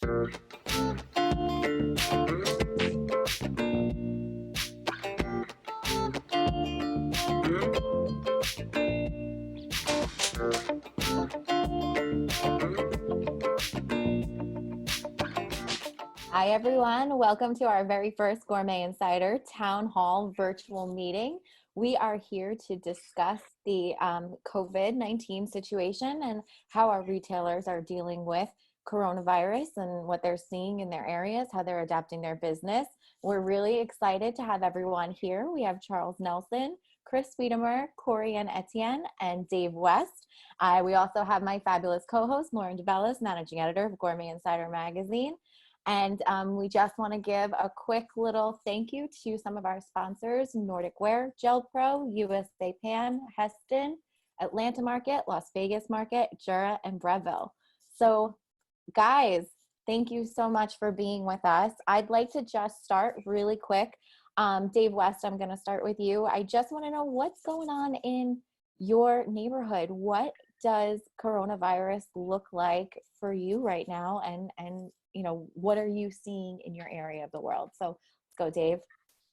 Hi, everyone. Welcome to our very first Gourmet Insider Town Hall virtual meeting. We are here to discuss the COVID-19 situation and how our retailers are dealing with coronavirus and what they're seeing in their areas, how they're adapting their business. We're really excited to have everyone here. We have Charles Nelson, Chris Wiedemer, Corey and Etienne, and Dave West. We also have my fabulous co-host, Lauren DeBellis, Managing Editor of Gourmet Insider Magazine. And we just want to give a quick little thank you to some of our sponsors: Nordic Wear, Gel Pro, USA Pan, Heston, Atlanta Market, Las Vegas Market, Jura, and Breville. So guys, thank you so much for being with us. I'd like to just start really quick. Dave West, I'm going to start with you. I just want to know what's going on in your neighborhood. What does coronavirus look like for you right now? And you know, what are you seeing in your area of the world? So let's go, Dave.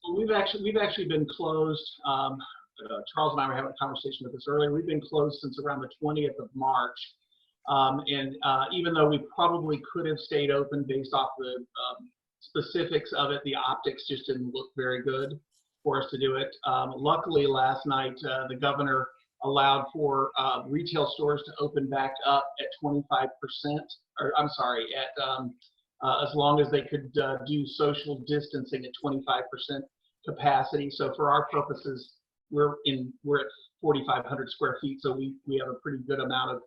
Well, we've actually been closed. Charles and I were having a conversation with this earlier. We've been closed since around the 20th of March. Even though we probably could have stayed open based off the specifics of it, the optics just didn't look very good for us to do it. Luckily, last night, the governor allowed for retail stores to open back up at 25%, or I'm sorry, at as long as they could do social distancing at 25% capacity. So for our purposes, we're at 4,500 square feet, so we have a pretty good amount of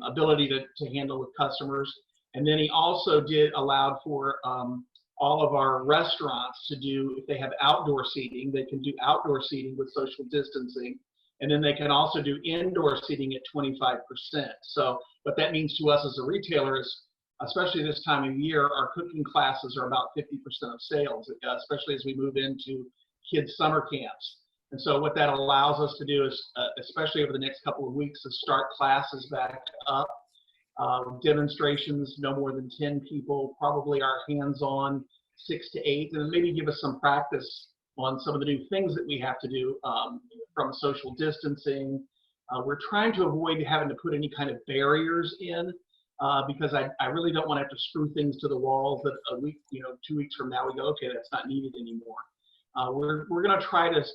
ability to handle with customers. And then he also did allow for all of our restaurants to do, if they have outdoor seating, they can do outdoor seating with social distancing. And then they can also do indoor seating at 25%. So what that means to us as a retailer is, especially this time of year, our cooking classes are about 50% of sales, especially as we move into kids' summer camps. And so what that allows us to do is, especially over the next couple of weeks, to start classes back up. Demonstrations, no more than 10 people, probably our hands-on 6 to 8, and maybe give us some practice on some of the new things that we have to do from social distancing. We're trying to avoid having to put any kind of barriers in because I really don't want to have to screw things to the walls that a week, 2 weeks from now we go, okay, that's not needed anymore. We're going to try to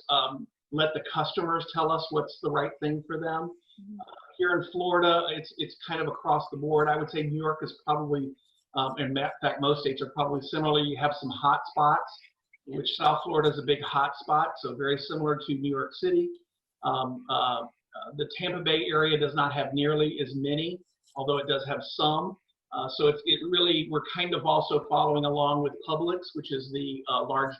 let the customers tell us what's the right thing for them. Here in Florida, it's kind of across the board. I would say New York is probably, in fact, most states are probably similar. You have some hot spots, which South Florida is a big hot spot, so very similar to New York City. The Tampa Bay area does not have nearly as many, although it does have some. So we're kind of also following along with Publix, which is the large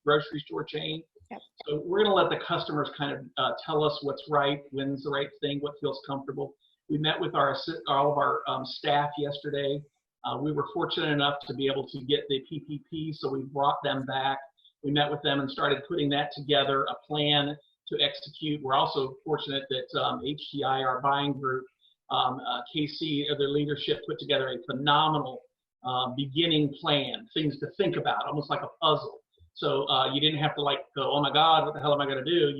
grocery store chain. Yep. So we're going to let the customers kind of tell us what's right, when's the right thing, what feels comfortable. We met with all of our staff yesterday. We were fortunate enough to be able to get the PPP, so we brought them back. We met with them and started putting that together, a plan to execute. We're also fortunate that HTI, our buying group, KC, their leadership, put together a phenomenal beginning plan, things to think about, almost like a puzzle. So you didn't have to go, oh my God, what the hell am I going to do?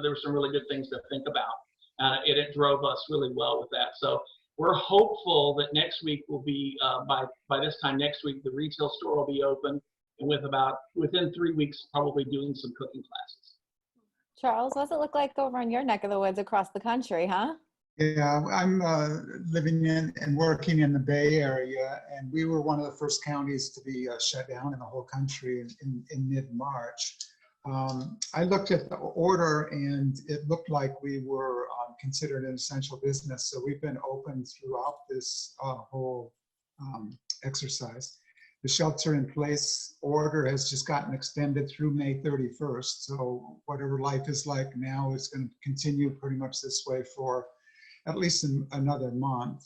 There were some really good things to think about. It drove us really well with that. So we're hopeful that next week will be, by this time next week, the retail store will be open, and within 3 weeks, probably doing some cooking classes. Charles, what's it look like over in your neck of the woods across the country, huh? Yeah, I'm living in and working in the Bay Area, and we were one of the first counties to be shut down in the whole country in mid-March. I looked at the order, and it looked like we were considered an essential business, so we've been open throughout this whole exercise. The shelter-in-place order has just gotten extended through May 31st, so whatever life is like now is going to continue pretty much this way for at least another month.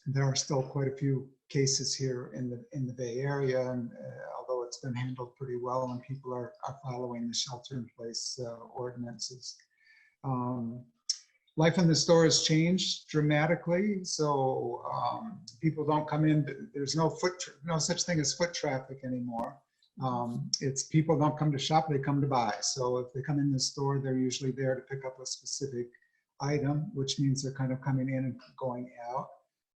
There are still quite a few cases here in the Bay Area, and although it's been handled pretty well and people are following the shelter-in-place ordinances. life in the store has changed dramatically. So people don't come in. There's no such thing as foot traffic anymore. It's people don't come to shop, they come to buy. So if they come in the store, they're usually there to pick up a specific item, which means they're kind of coming in and going out.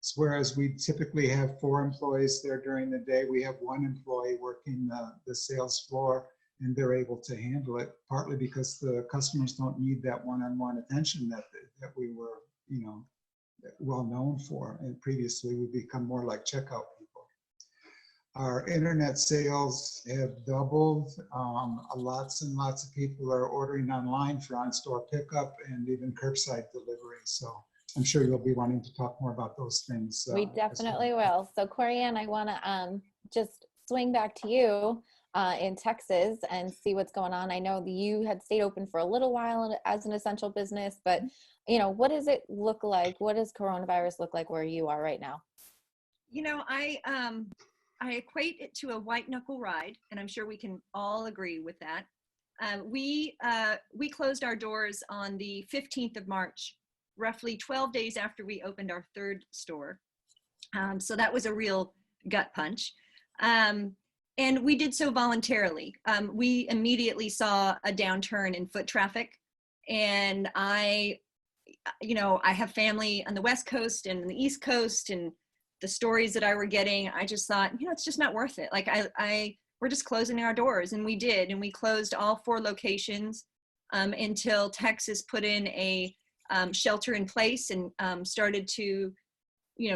So whereas we typically have 4 employees there during the day, we have 1 employee working the sales floor, and they're able to handle it, partly because the customers don't need that one-on-one attention that we were, well known for. And previously, we've become more like checkout people. Our internet sales have doubled. Lots and lots of people are ordering online for on-store pickup and even curbside delivery. So I'm sure you'll be wanting to talk more about those things. We definitely will. So Corianne, I want to just swing back to you in Texas and see what's going on. I know that you had stayed open for a little while as an essential business, but what does it look like? What does coronavirus look like where you are right now? I equate it to a white knuckle ride, and I'm sure we can all agree with that. We closed our doors on the 15th of March, roughly 12 days after we opened our 3rd store. So that was a real gut punch. And we did so voluntarily. We immediately saw a downturn in foot traffic, and I have family on the West Coast and the East Coast, and the stories that I were getting, I just thought, it's just not worth it. Like we're just closing our doors, and we did, and we closed all 4 locations until Texas put in a shelter in place and started to,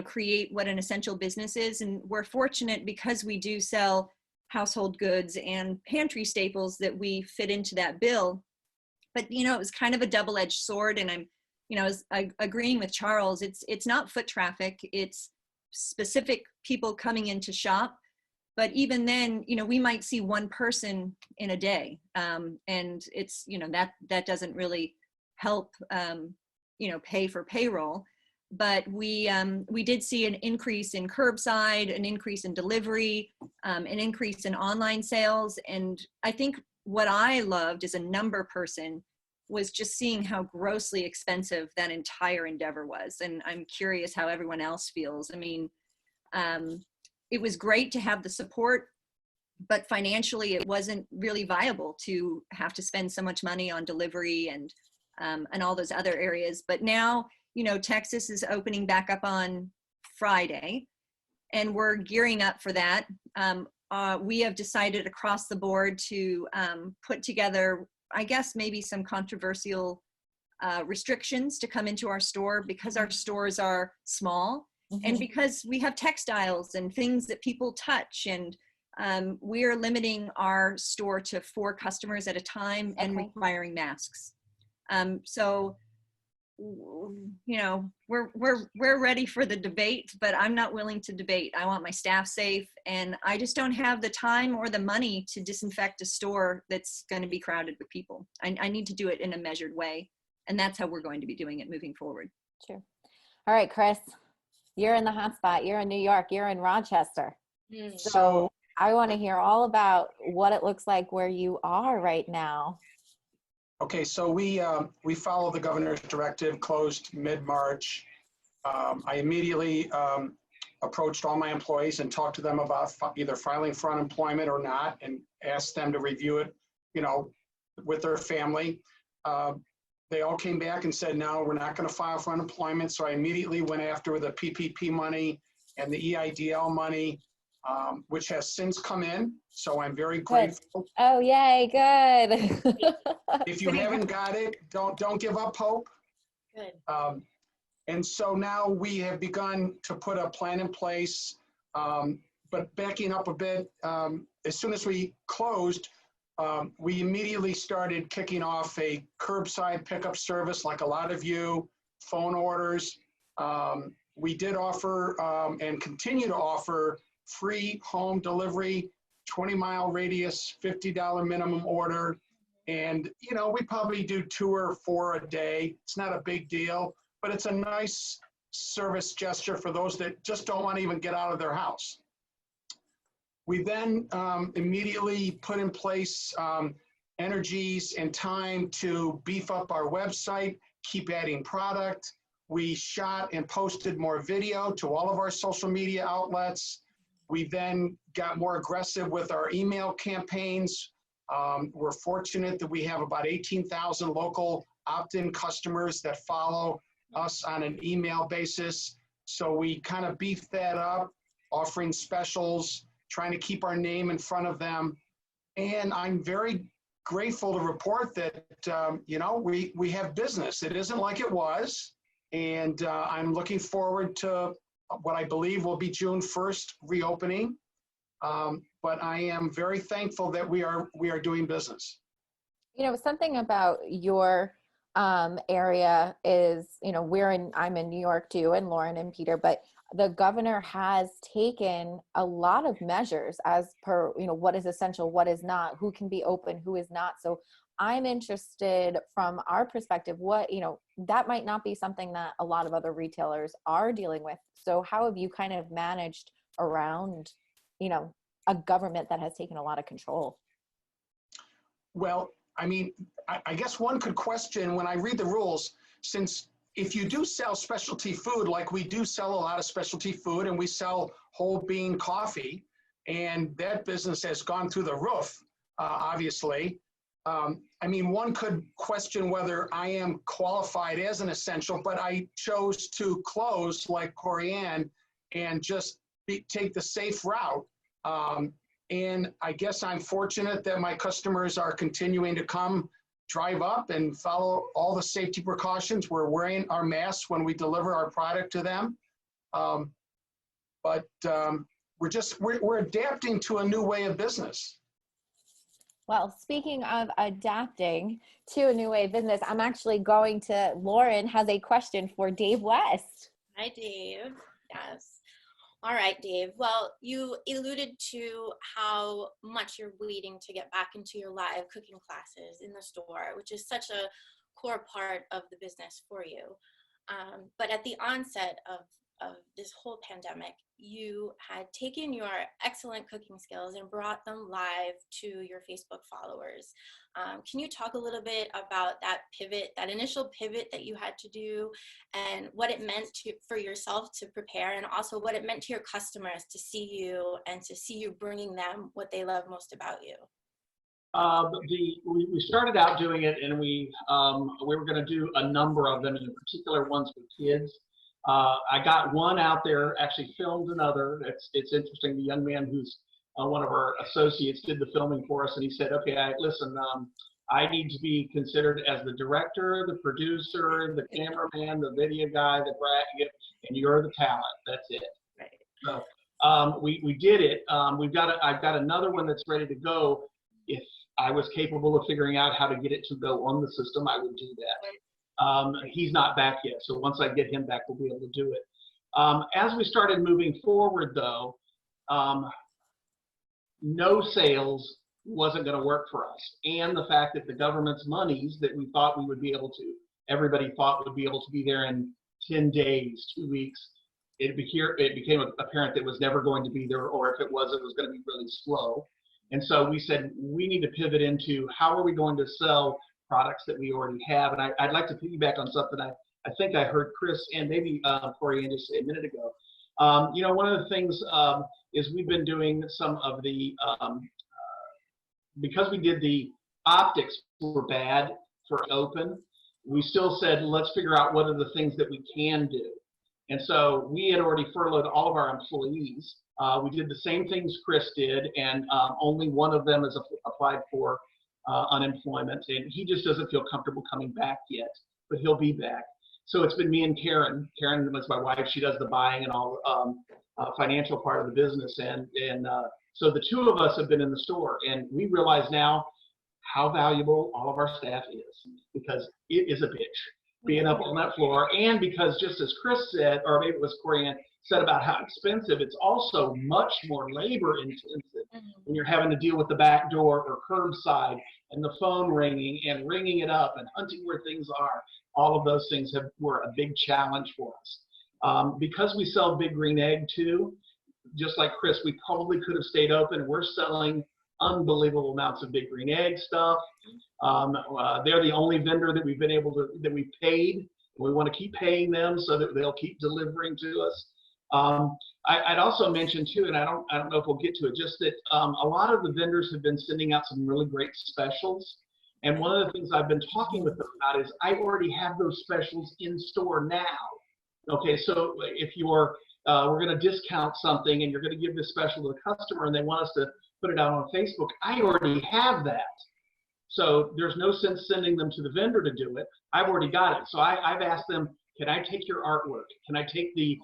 create what an essential business is. And we're fortunate because we do sell household goods and pantry staples that we fit into that bill. But, it was kind of a double-edged sword. And I'm, agreeing with Charles, it's not foot traffic, it's specific people coming in to shop. But even then, we might see 1 person in a day. And it's, that doesn't really help, pay for payroll. But we did see an increase in curbside, an increase in delivery, an increase in online sales. And I think what I loved as a number person was just seeing how grossly expensive that entire endeavor was. And I'm curious how everyone else feels. I mean, it was great to have the support, but financially it wasn't really viable to have to spend so much money on delivery and all those other areas. But now, Texas is opening back up on Friday, and we're gearing up for that. We have decided across the board to put together, I guess, maybe some controversial restrictions to come into our store because our stores are small. Mm-hmm. And because we have textiles and things that people touch, and we are limiting our store to 4 customers at a time and requiring masks. So, we're ready for the debate, but I'm not willing to debate. I want my staff safe, and I just don't have the time or the money to disinfect a store that's going to be crowded with people. I need to do it in a measured way, and that's how we're going to be doing it moving forward. Sure. All right, Chris, you're in the hot spot. You're in New York. You're in Rochester. So I want to hear all about what it looks like where you are right now. Okay, so we follow the governor's directive, closed mid-March. I immediately approached all my employees and talked to them about either filing for unemployment or not, and asked them to review it, with their family. They all came back and said, no, we're not going to file for unemployment. So I immediately went after the PPP money and the EIDL money, which has since come in. So I'm very grateful. Oh, yay, good. If you haven't got it, don't give up hope. Good. And so now we have begun to put a plan in place, but backing up a bit, as soon as we closed, we immediately started kicking off a curbside pickup service like a lot of you, phone orders. We did offer and continue to offer free home delivery, 20-mile radius, $50 minimum order. And, we probably do 2 or 4 a day. It's not a big deal, but it's a nice service gesture for those that just don't want to even get out of their house. We then immediately put in place energies and time to beef up our website keep adding product. We shot and posted more video to all of our social media outlets. We then got more aggressive with our email campaigns. We're fortunate that we have about 18,000 local opt-in customers that follow us on an email basis. So we kind of beefed that up, offering specials, trying to keep our name in front of them. And I'm very grateful to report that, you know, we have business. It isn't like it was. And I'm looking forward to what I believe will be June 1st reopening. But I am very thankful that we are doing business. You know, something about your area is, you know, I'm in New York too, and Lauren and Peter, but the governor has taken a lot of measures as per, you know, what is essential, what is not, who can be open, who is not. So I'm interested from our perspective, what, you know, that might not be something that a lot of other retailers are dealing with. So how have you kind of managed around, you know, a government that has taken a lot of control? Well, I mean, I guess one could question when I read the rules, since if you do sell specialty food, like we do sell a lot of specialty food and we sell whole bean coffee, and that business has gone through the roof, obviously. I mean, one could question whether I am qualified as an essential, but I chose to close like Corianne and just take the safe route. And I guess I'm fortunate that my customers are continuing to come drive up and follow all the safety precautions. We're wearing our masks when we deliver our product to them. But we're adapting to a new way of business. Well, speaking of adapting to a new way of business, I'm actually going to, Lauren has a question for Dave West. Hi, Dave. Yes. All right, Dave. Well, you alluded to how much you're waiting to get back into your live cooking classes in the store, which is such a core part of the business for you. But at the onset of this whole pandemic, you had taken your excellent cooking skills and brought them live to your Facebook followers. Can you talk a little bit about that pivot, that initial pivot that you had to do, and what it meant for yourself to prepare, and also what it meant to your customers to see you and to see you bringing them what they love most about you? We started out doing it, and we were going to do a number of them, and in particular ones for kids. I got one out there, actually filmed another. It's interesting. The young man who's one of our associates did the filming for us, and he said, okay, listen, I need to be considered as the director, the producer, the cameraman, the video guy, the graphic, and you're the talent. That's it. Right. So we did it. I've got another one that's ready to go. If I was capable of figuring out how to get it to go on the system, I would do that. He's not back yet, so once I get him back, we'll be able to do it. As we started moving forward, though, no sales wasn't going to work for us, and the fact that the government's monies that we thought we would be able to, everybody thought would be able to be there in 10 days, 2 weeks, it became apparent that it was never going to be there, or if it was going to be really slow. And so we said, we need to pivot into how are we going to sell products that we already have. And I'd like to piggyback on something I think I heard Chris and maybe Corianne just say a minute ago. You know, one of the things is we've been doing some of the, because we did the optics were bad for open, we still said, let's figure out what are the things that we can do. And so we had already furloughed all of our employees. We did the same things Chris did, and only one of them has applied for unemployment, and he just doesn't feel comfortable coming back yet, but he'll be back. So it's been me and Karen. Karen is my wife. She does the buying and all financial part of the business, and so the two of us have been in the store, and we realize now how valuable all of our staff is, because it is a bitch being up on that floor, and because just as Chris said, or maybe it was Corianne said about how expensive, it's also much more labor intensive when you're having to deal with the back door or curbside and the phone ringing and ringing it up and hunting where things are. All of those things were a big challenge for us. Because we sell Big Green Egg too, just like Chris, we probably could have stayed open. We're selling unbelievable amounts of Big Green Egg stuff. They're the only vendor that we've been able to, that we paid. We want to keep paying them so that they'll keep delivering to us. I'd also mention too, and I don't know if we'll get to it, just that a lot of the vendors have been sending out some really great specials. And one of the things I've been talking with them about is I already have those specials in store now. Okay, so if you're, we're going to discount something and you're going to give this special to the customer and they want us to put it out on Facebook, I already have that. So there's no sense sending them to the vendor to do it. I've already got it. So I've asked them, can I take your artwork? Can I take the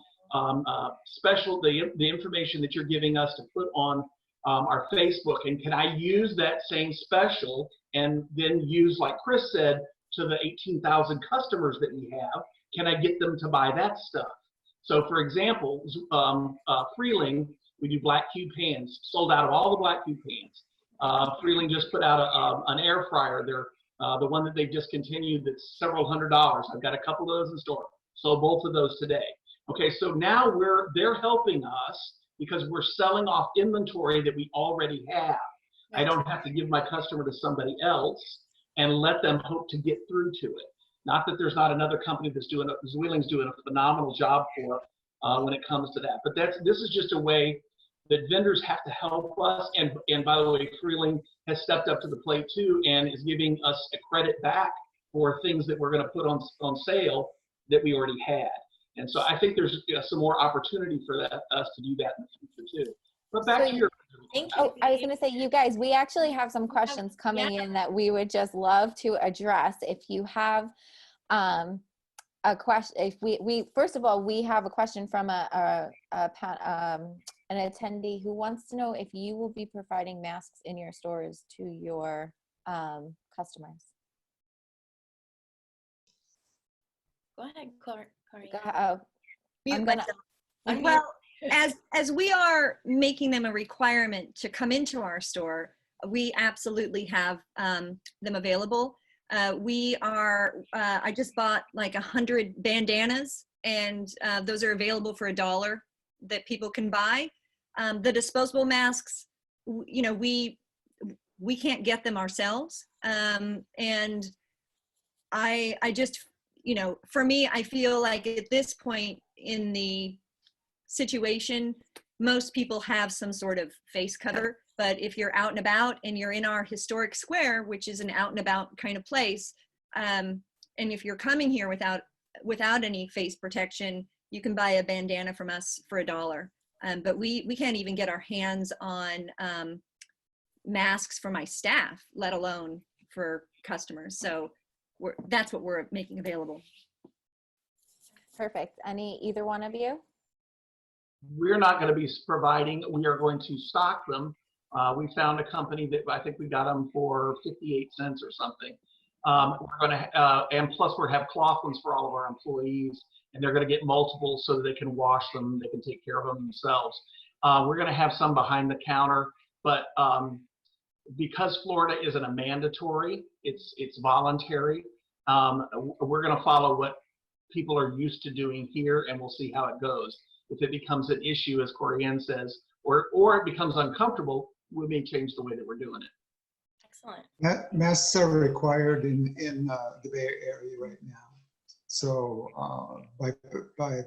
special, the information that you're giving us to put on our Facebook, and can I use that same special and then use, like Chris said, to the 18,000 customers that we have, can I get them to buy that stuff? So for example, Freeling, we do black cube pans, sold out of all the black cube pans. Freeling just put out an air fryer. They're the one that they've discontinued that's several $100s. I've got a couple of those in store. Sold both of those today. Okay, so now they're helping us because we're selling off inventory that we already have. I don't have to give my customer to somebody else and let them hope to get through to it. Not that there's not another company that's doing it. Zweeling's doing a phenomenal job for when it comes to that. But this is just a way that vendors have to help us. And by the way, Freeling has stepped up to the plate too and is giving us a credit back for things that we're going to put on sale that we already had. And so I think there's some more opportunity for us to do that in the future too. But back to your. Thank you. Oh, I was going to say, you guys, we actually have some questions coming in that we would just love to address. If you have a question, if we first of all, we have a question from an attendee who wants to know if you will be providing masks in your stores to your customers. Go ahead, Corey. I'm gonna. Well, as we are making them a requirement to come into our store, we absolutely have them available. I just bought like 100 bandanas, and those are available for $1 that people can buy. The disposable masks, you know, we can't get them ourselves. And I just, you know, for me, I feel like at this point in the situation, most people have some sort of face cover. But if you're out and about and you're in our historic square, which is an out and about kind of place, and if you're coming here without any face protection, you can buy a bandana from us for $1. But we can't even get our hands on masks for my staff, let alone for customers. So that's what we're making available. Perfect. Either one of you? We're not going to be providing. We are going to stock them. We found a company that I think we got them for 58 cents or something. We're going to, and plus we have cloth ones for all of our employees, and they're going to get multiple so that they can wash them, they can take care of them themselves. We're going to have some behind the counter, but because Florida isn't a mandatory, it's voluntary. We're going to follow what people are used to doing here, and we'll see how it goes. If it becomes an issue, as Corianne says, or it becomes uncomfortable, we may change the way that we're doing it. Excellent. Masks are required in the Bay Area right now. So by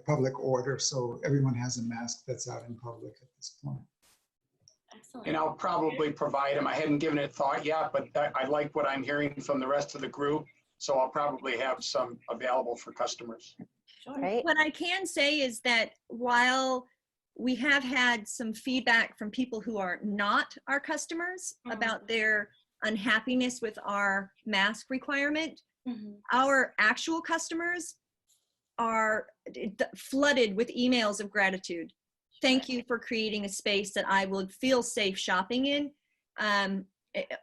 public order, so everyone has a mask that's out in public at this point. Excellent. And I'll probably provide them. I hadn't given it thought yet, but I like what I'm hearing from the rest of the group. So I'll probably have some available for customers. Sure. Right. What I can say is that while we have had some feedback from people who are not our customers about their unhappiness with our mask requirement, our actual customers are flooded with emails of gratitude. Thank you for creating a space that I will feel safe shopping in.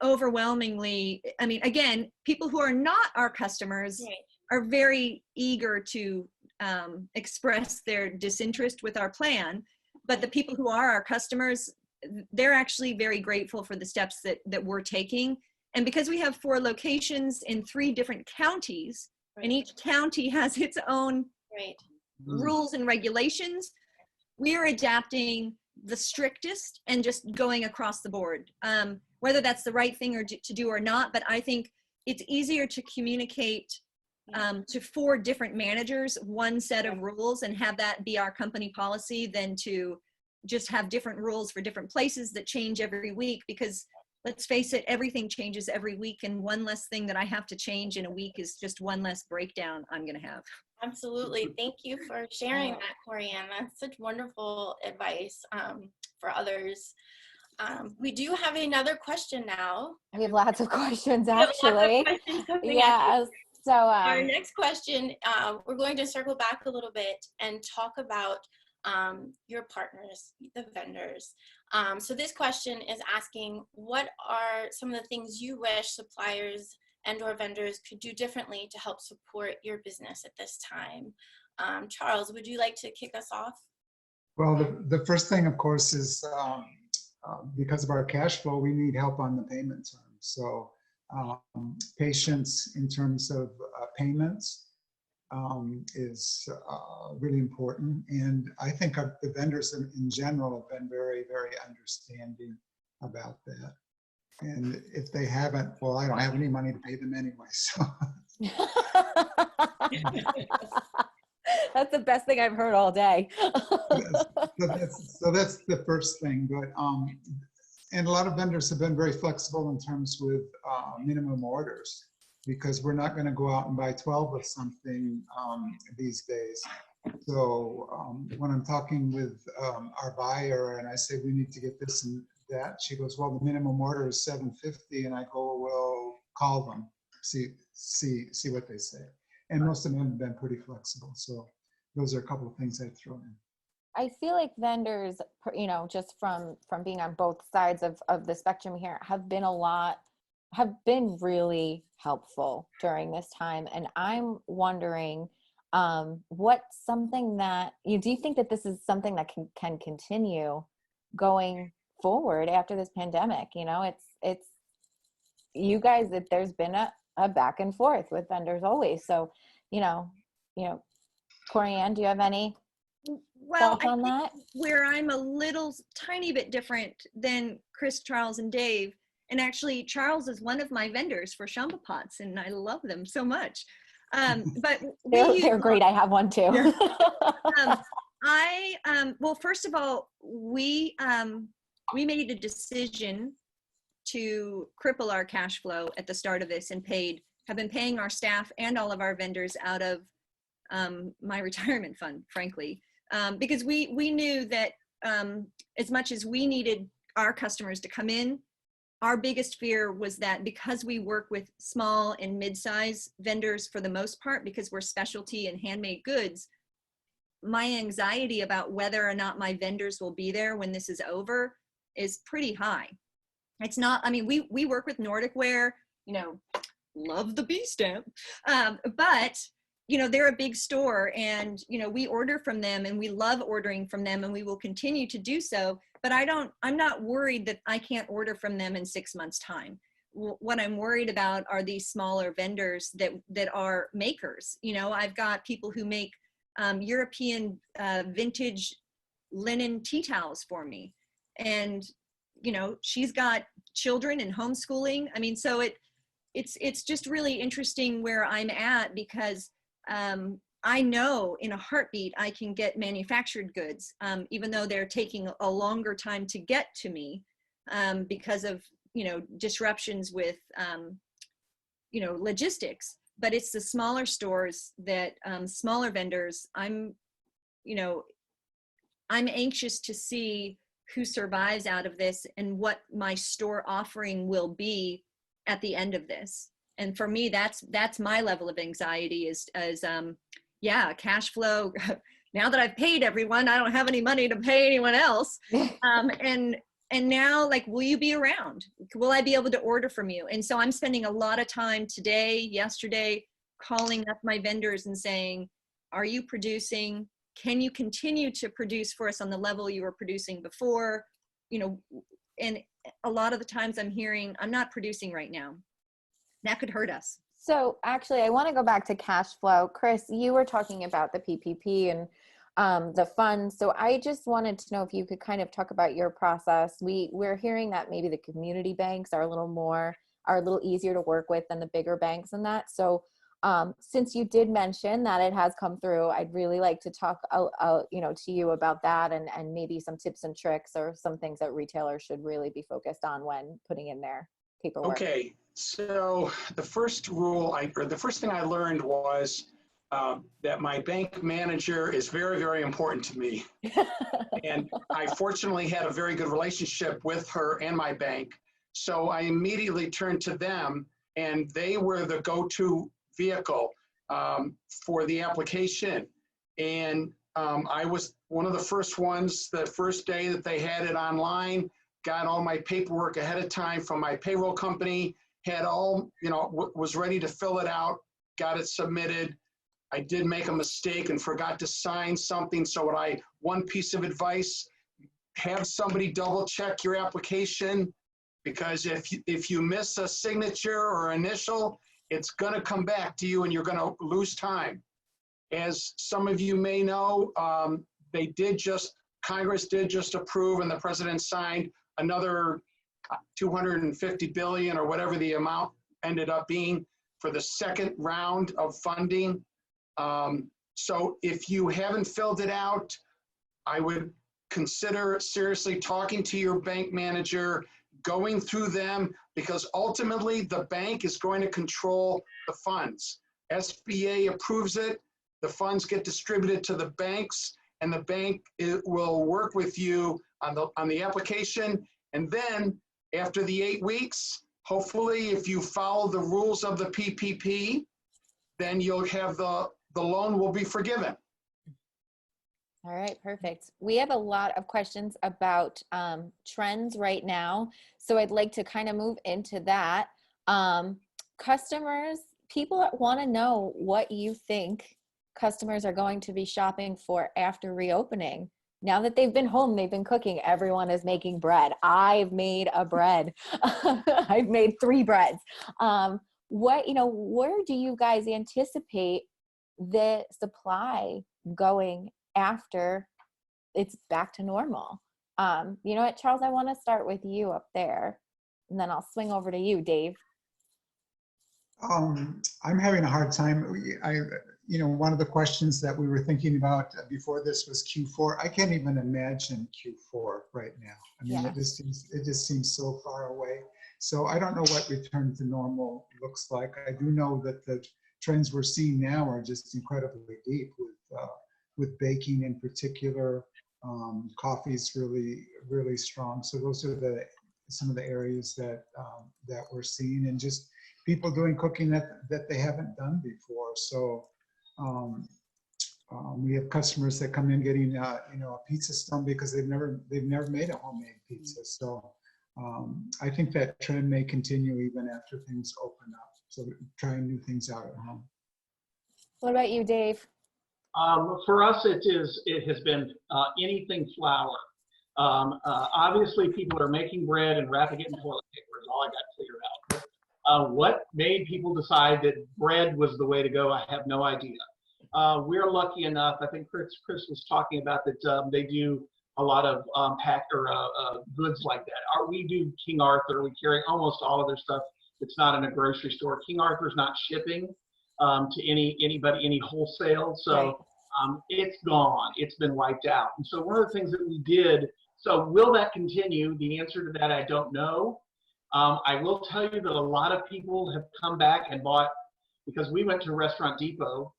Overwhelmingly, I mean, again, people who are not our customers are very eager to express their disinterest with our plan, but the people who are our customers, they're actually very grateful for the steps that we're taking. And because we have 4 locations in 3 different counties, and each county has its own rules and regulations, we are adapting the strictest and just going across the board. Whether that's the right thing to do or not, but I think it's easier to communicate to 4 different managers one set of rules and have that be our company policy than to just have different rules for different places that change every week, because let's face it, everything changes every week, and one less thing that I have to change in a week is just one less breakdown I'm going to have. Absolutely. Thank you for sharing that, Corianne. That's such wonderful advice for others. We do have another question now. We have lots of questions, We have lots of actually. questions coming in. Yeah. So Our next question, we're going to circle back a little bit and talk about your partners, the vendors. So this question is asking, what are some of the things you wish suppliers and or vendors could do differently to help support your business at this time? Charles, would you like to kick us off? Well, the first thing, of course, is because of our cash flow, we need help on the payment terms. So patience in terms of payments is really important. And I think the vendors in general have been very, very understanding about that. And if they haven't, well, I don't have any money to pay them anyway. So that's the best thing I've heard all day. so that's the first thing. But and a lot of vendors have been very flexible in terms with minimum orders, because we're not going to go out and buy 12 of something these days. So when I'm talking with our buyer and I say we need to get this and that, she goes, well, the minimum order is $750, and I go, well, call them, see what they say. And most of them have been pretty flexible. So those are a couple of things I'd throw in. I feel like vendors, just from being on both sides of the spectrum here, have been really helpful during this time. And I'm wondering, what's something that do you think that this is something that can continue going forward after this pandemic? It's you guys, that there's been a back and forth with vendors always. So, Corianne, do you have any thoughts on that? Where I'm a little tiny bit different than Chris, Charles, and Dave, and actually Charles is one of my vendors for Shamba Pots, and I love them so much. But they're great. I have one too. Well, first of all, we made a decision to cripple our cash flow at the start of this and have been paying our staff and all of our vendors out of my retirement fund, frankly, because we knew that as much as we needed our customers to come in, our biggest fear was that because we work with small and mid-size vendors for the most part, because we're specialty and handmade goods, my anxiety about whether or not my vendors will be there when this is over is pretty high. It's not, we work with Nordic Ware, love the B stamp, but they're a big store, and we order from them and we love ordering from them, and we will continue to do so. But I'm not worried that I can't order from them in 6 months' time. What I'm worried about are these smaller vendors that are makers. I've got people who make European vintage linen tea towels for me, and she's got children and homeschooling. So it's just really interesting where I'm at, because I know in a heartbeat I can get manufactured goods, even though they're taking a longer time to get to me because of disruptions with logistics. But it's the smaller stores that smaller vendors. I'm anxious to see who survives out of this and what my store offering will be at the end of this. And for me, that's my level of anxiety is cash flow. Now that I've paid everyone, I don't have any money to pay anyone else. And now, will you be around? Will I be able to order from you? And so I'm spending a lot of time yesterday, calling up my vendors and saying, are you producing? Can you continue to produce for us on the level you were producing before? And a lot of the times I'm hearing, I'm not producing right now. That could hurt us. So actually, I want to go back to cash flow. Chris, you were talking about the PPP, and the funds. So I just wanted to know if you could kind of talk about your process. We're hearing that maybe the community banks are a little easier to work with than the bigger banks and that. So since you did mention that it has come through, I'd really like to talk to you about that and maybe some tips and tricks or some things that retailers should really be focused on when putting in their paperwork. Okay, so the first thing I learned was that my bank manager is very, very important to me. And I fortunately had a very good relationship with her and my bank. So I immediately turned to them, and they were the go-to vehicle for the application. And I was one of the first ones, the first day that they had it online, got all my paperwork ahead of time from my payroll company, had all, was ready to fill it out, got it submitted. I did make a mistake and forgot to sign something. So one piece of advice, have somebody double check your application, because if you miss a signature or initial, it's going to come back to you and you're going to lose time. As some of you may know, Congress did just approve and the president signed another $250 billion or whatever the amount ended up being for the second round of funding. So if you haven't filled it out, I would consider seriously talking to your bank manager, going through them, because ultimately the bank is going to control the funds. SBA approves it, the funds get distributed to the banks, and the bank will work with you on the application. And then after the 8 weeks, hopefully if you follow the rules of the PPP, then you'll have the loan will be forgiven. All right, perfect. We have a lot of questions about trends right now. So I'd like to kind of move into that. People want to know what you think customers are going to be shopping for after reopening. Now that they've been home, they've been cooking, everyone is making bread. I've made a bread. I've made 3 breads. Where do you guys anticipate the supply going after it's back to normal? You know what, Charles, I want to start with you up there, and then I'll swing over to you, Dave. I'm having a hard time. One of the questions that we were thinking about before this was Q4. I can't even imagine Q4 right now. I mean, Yeah. it just seems so far away. So I don't know what return to normal looks like. I do know that the trends we're seeing now are just incredibly deep with baking in particular. Coffee's really, really strong. So those are some of the areas that we're seeing, and just people doing cooking that they haven't done before. So we have customers that come in getting a pizza stone because they've never made a homemade pizza. So I think that trend may continue even after things open up. So trying new things out at home. What about you, Dave? For us, it has been anything flour. Obviously, people are making bread and wrapping it in toilet paper is all I got figured out. What made people decide that bread was the way to go, I have no idea. We're lucky enough, I think Chris was talking about that they do a lot of goods like that. We do King Arthur. We carry almost all of their stuff. It's not in a grocery store. King Arthur's not shipping to anybody, any wholesale. So Right. It's gone. It's been wiped out. And so one of the things that we did, so will that continue? The answer to that, I don't know. I will tell you that a lot of people have come back and bought, because we went to Restaurant Depot,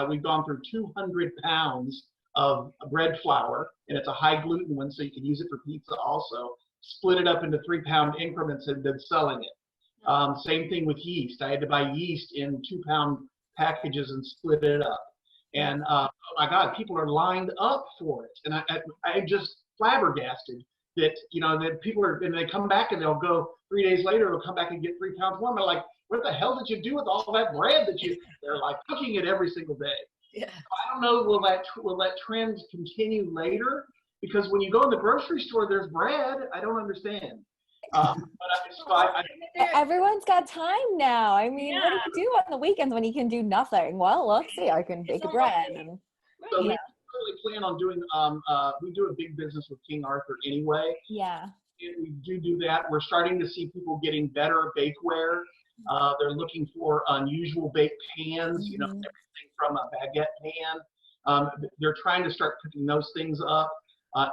we've gone through 200 pounds of bread flour, and it's a high gluten one, so you can use it for pizza also. Split it up into 3-pound increments and been selling it. Same thing with yeast. I had to buy yeast in 2-pound packages and split it up. And oh my God, people are lined up for it. And I just flabbergasted that, that people are, and they come back and they'll go 3 days later, they'll come back and get 3 pounds more. I'm like, what the hell did you do with all that bread they're like cooking it every single day. Yeah. I don't know, will that trend continue later? Because when you go in the grocery store, there's bread. I don't understand. Everyone's got time now. I mean, What do you do on the weekends when you can do nothing? Well, let's see, I can bake a bread. And, so really plan on doing, we do a big business with King Arthur anyway. Yeah. And we do that. We're starting to see people getting better bakeware. They're looking for unusual baked pans, you know, everything from a baguette pan. They're trying to start cooking those things up.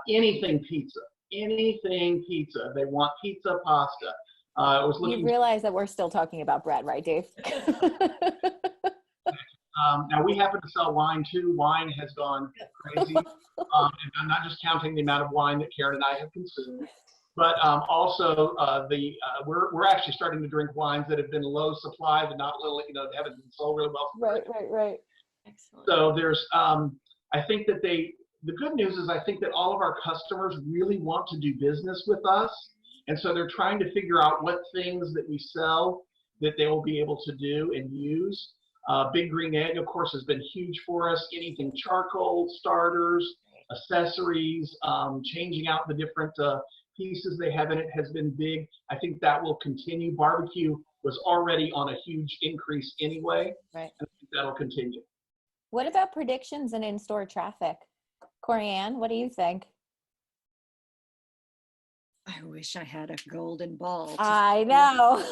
Anything pizza. They want pizza, pasta. I was looking. You realize that we're still talking about bread, right, Dave? Now we happen to sell wine too. Wine has gone crazy. And I'm not just counting the amount of wine that Karen and I have consumed, but also we're actually starting to drink wines that have been low supply, but not little, you know, haven't been sold really well. Right. Excellent. So there's, I think that the good news is I think that all of our customers really want to do business with us. And so they're trying to figure out what things that we sell that they will be able to do and use. Big Green Egg, of course, has been huge for us. Anything charcoal, starters, accessories, changing out the different pieces they have in it has been big. I think that will continue. Barbecue was already on a huge increase anyway. Right. And I think that'll continue. What about predictions and in-store traffic? Corianne, what do you think? I wish I had a golden ball. I know.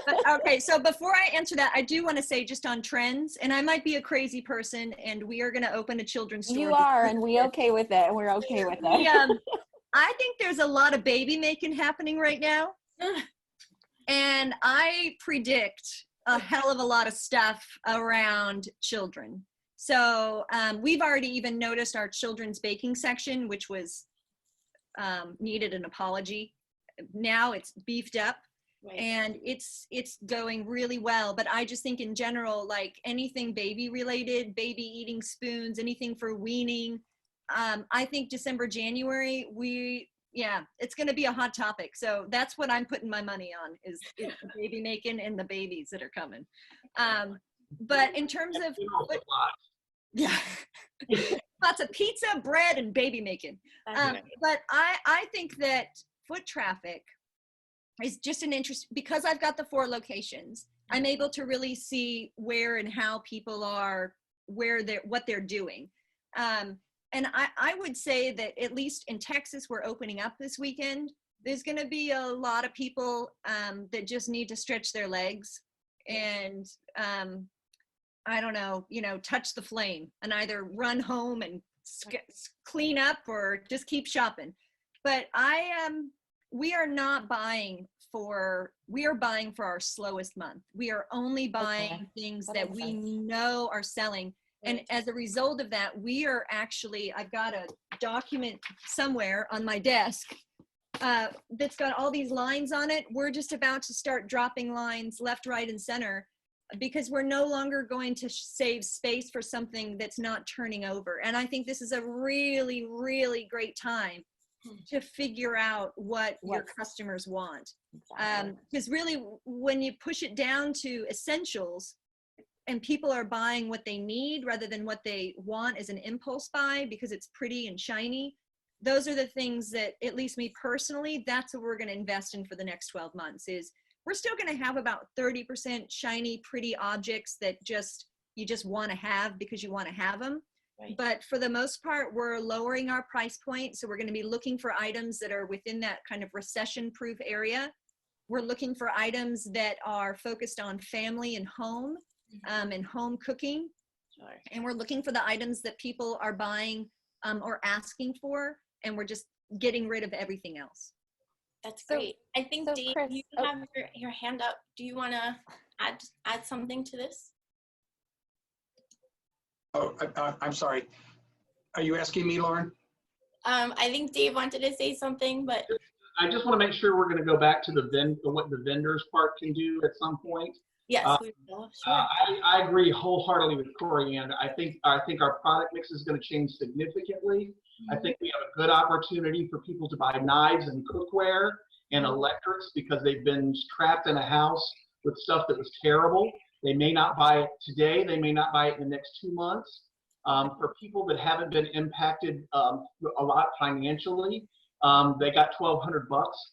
But, okay, so before I answer that, I do want to say just on trends, and I might be a crazy person, and we are going to open a children's store. You are, and we're okay with it. We're okay with it. I think there's a lot of baby making happening right now, and I predict a hell of a lot of stuff around children. So we've already even noticed our children's baking section, which was needed an apology. Now it's beefed up. Right. And it's going really well. But I just think in general, like anything baby related, baby eating spoons, anything for weaning, I think December, January, it's going to be a hot topic. So that's what I'm putting my money on is the baby making and the babies that are coming. But in terms of lots of pizza, bread, and baby making. But I think that foot traffic is just an interest, because I've got the 4 locations, I'm able to really see where and how people are, what they're doing. And I would say that at least in Texas, we're opening up this weekend. There's going to be a lot of people that just need to stretch their legs and, I don't know, touch the flame and either run home and clean up or just keep shopping. But we are buying for our slowest month. We are only buying things that we know are selling. And as a result of that, I've got a document somewhere on my desk that's got all these lines on it. We're just about to start dropping lines left, right, and center, because we're no longer going to save space for something that's not turning over. And I think this is a really, really great time to figure out what your customers want. Because really, when you push it down to essentials and people are buying what they need rather than what they want as an impulse buy because it's pretty and shiny, those are the things that, at least me personally, that's what we're going to invest in for the next 12 months. Is we're still going to have about 30% shiny, pretty objects that you just want to have because you want to have them. Right. But for the most part, we're lowering our price point. So we're going to be looking for items that are within that kind of recession-proof area. We're looking for items that are focused on family and home, and home cooking. Sure. And we're looking for the items that people are buying or asking for, and we're just getting rid of everything else. That's great. I think, Dave, Chris, you have your hand up. Do you want to add something to this? Oh, I'm sorry. Are you asking me, Lauren? I think Dave wanted to say something, but I just want to make sure we're going to go back to what the vendors part can do at some point. Yes, we will. Sure. I agree wholeheartedly with Corianne. I think our product mix is going to change significantly. I think we have a good opportunity for people to buy knives and cookware and electrics because they've been trapped in a house with stuff that was terrible. They may not buy it today. They may not buy it in the next 2 months. For people that haven't been impacted a lot financially, they got $1,200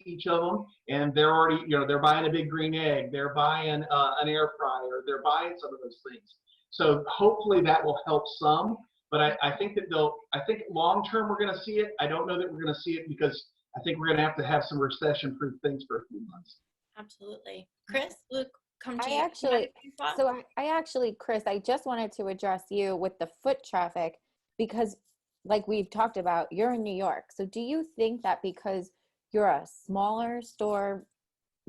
each of them, and they're already, they're buying a Big Green Egg. They're buying an air fryer. They're buying some of those things. So hopefully that will help some. But I think that I think long term we're going to see it. I don't know that we're going to see it because I think we're going to have some recession-proof things for a few months. Absolutely. Chris, we'll come to I you. actually, Chris, I just wanted to address you with the foot traffic because like we've talked about, you're in New York. So do you think that because you're a smaller store,